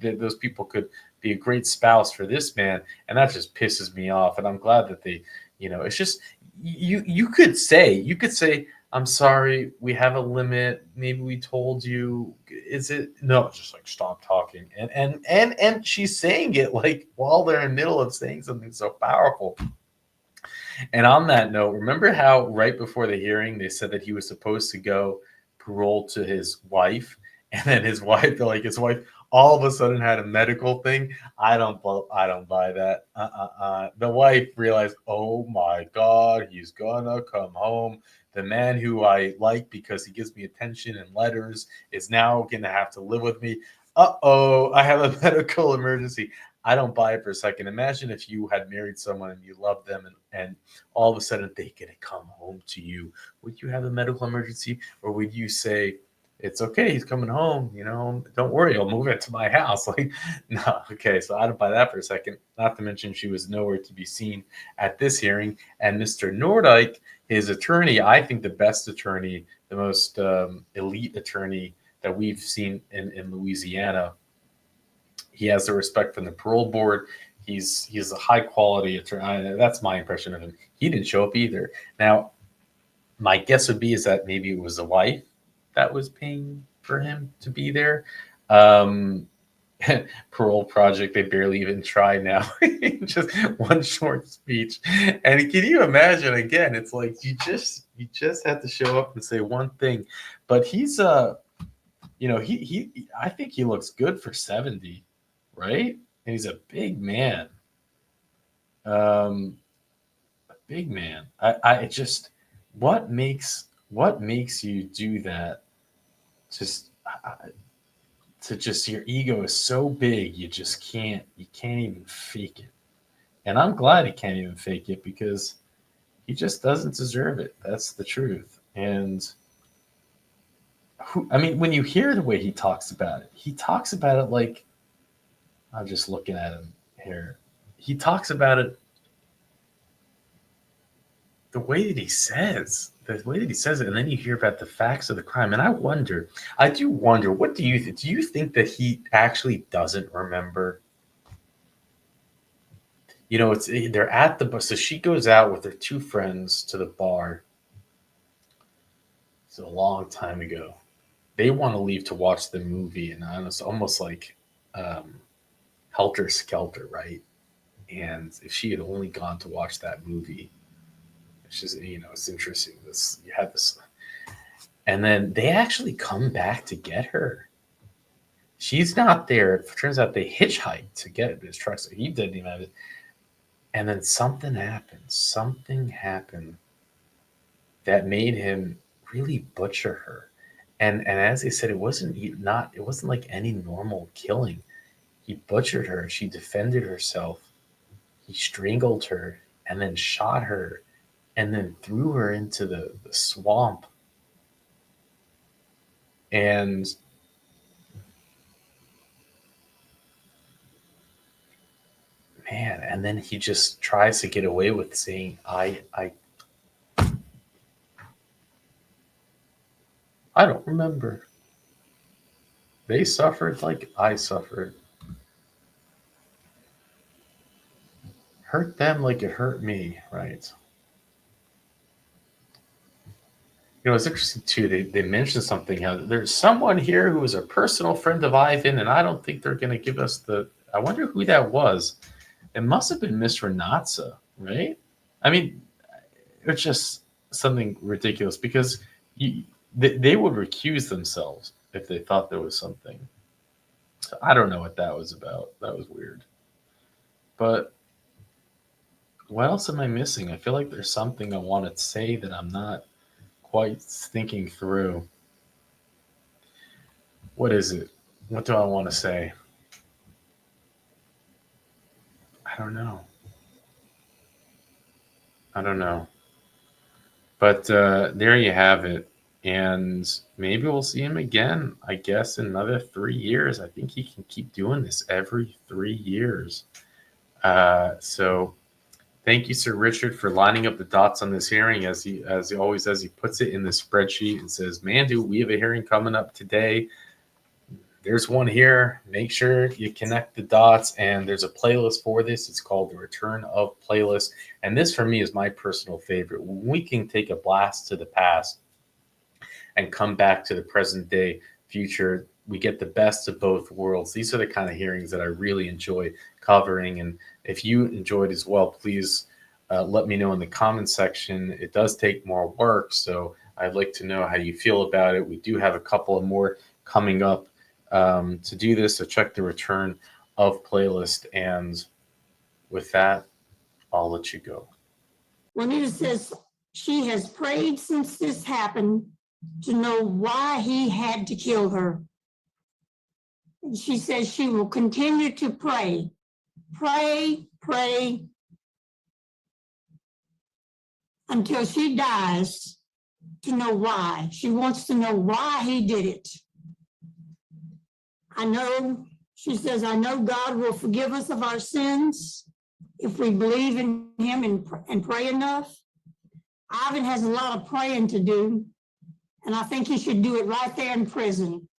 those people could be a great spouse for this man, and that just pisses me off. And I'm glad that they, it's just you could say, I'm sorry, we have a limit. Maybe we told you. Is it no? It's just like stop talking, and she's saying it like while they're in the middle of saying something so powerful. And on that note, remember how right before the hearing they said that he was supposed to go parole to his wife, and then his wife all of a sudden had a medical thing. I don't buy that. The wife realized, oh my God, he's gonna come home. The man who I like because he gives me attention and letters is now gonna have to live with me. Uh-oh, I have a medical emergency. I don't buy it for a second. Imagine if you had married someone and you loved them, and all of a sudden they get to come home to you. Would you have a medical emergency, or would you say, it's okay, he's coming home, don't worry, I'll move it to my house? Like, no, okay, so I don't buy that for a second. Not to mention she was nowhere to be seen at this hearing. And Mr. Nordyke, his attorney, I think the best attorney, the most elite attorney that we've seen in Louisiana. He has the respect from the parole board. He's a high quality attorney. That's my impression of him. He didn't show up either. Now, my guess would be is that maybe it was the wife that was paying for him to be there. Parole project, they barely even try now. Just one short speech. And can you imagine, again, it's like you just have to show up and say one thing. But he's he I think he looks good for 70, right? And he's a big man. A big man. I just, what makes you do that? Just your ego is so big, you can't even fake it. And I'm glad he can't even fake it, because he just doesn't deserve it. That's the truth. And when you hear the way he talks about it like, I'm just looking at him here. He talks about it the way that he says it, and then you hear about the facts of the crime. And I do wonder, what do you think? Do you think that he actually doesn't remember? They're at the bar. So she goes out with her 2 friends to the bar. It's a long time ago. They want to leave to watch the movie, and it's almost like Helter Skelter, right? And if she had only gone to watch that movie, it's just, it's interesting. You have this, and then they actually come back to get her. She's not there. It turns out they hitchhiked to get his truck, so he didn't even have it. And then something happened. Something happened that made him really butcher her. And as they said, it wasn't like any normal killing. He butchered her. She defended herself. He strangled her and then shot her and then threw her into the swamp. And man, and then he just tries to get away with saying, I don't remember. They suffered like I suffered. Hurt them like it hurt me, right? You know, it's interesting too. They mentioned something how there's someone here who is a personal friend of Ivan, and I don't think they're going to give us the. I wonder who that was. It must have been Miss Renatza, right? I mean, it's just something ridiculous because they would recuse themselves if they thought there was something. So I don't know what that was about. That was weird. But what else am I missing? I feel like there's something I want to say that I'm not quite thinking through. What is it? What do I want to say? I don't know. I don't know. But there you have it. And maybe we'll see him again, I guess, in another 3 years. I think he can keep doing this every 3 years. So thank you, Sir Richard, for lining up the dots on this hearing. As he always does, he puts it in the spreadsheet and says, Mandu, we have a hearing coming up today. There's one here. Make sure you connect the dots, and there's a playlist for this. It's called the Return of Playlist. And this, for me, is my personal favorite. We can take a blast to the past and come back to the present day future. We get the best of both worlds. These are the kind of hearings that I really enjoy covering. And if you enjoyed as well, please let me know in the comments section. It does take more work, so I'd like to know how you feel about it. We do have a couple of more coming up to do this, so check the Return of Playlist. And with that, I'll let you go. Juanita says she has prayed since this happened to know why he had to kill her. And she says she will continue to pray, pray until she dies to know why. She wants to know why he did it. I know, she says, I know God will forgive us of our sins if we believe in him and pray enough. Ivan has a lot of praying to do, and I think he should do it right there in prison.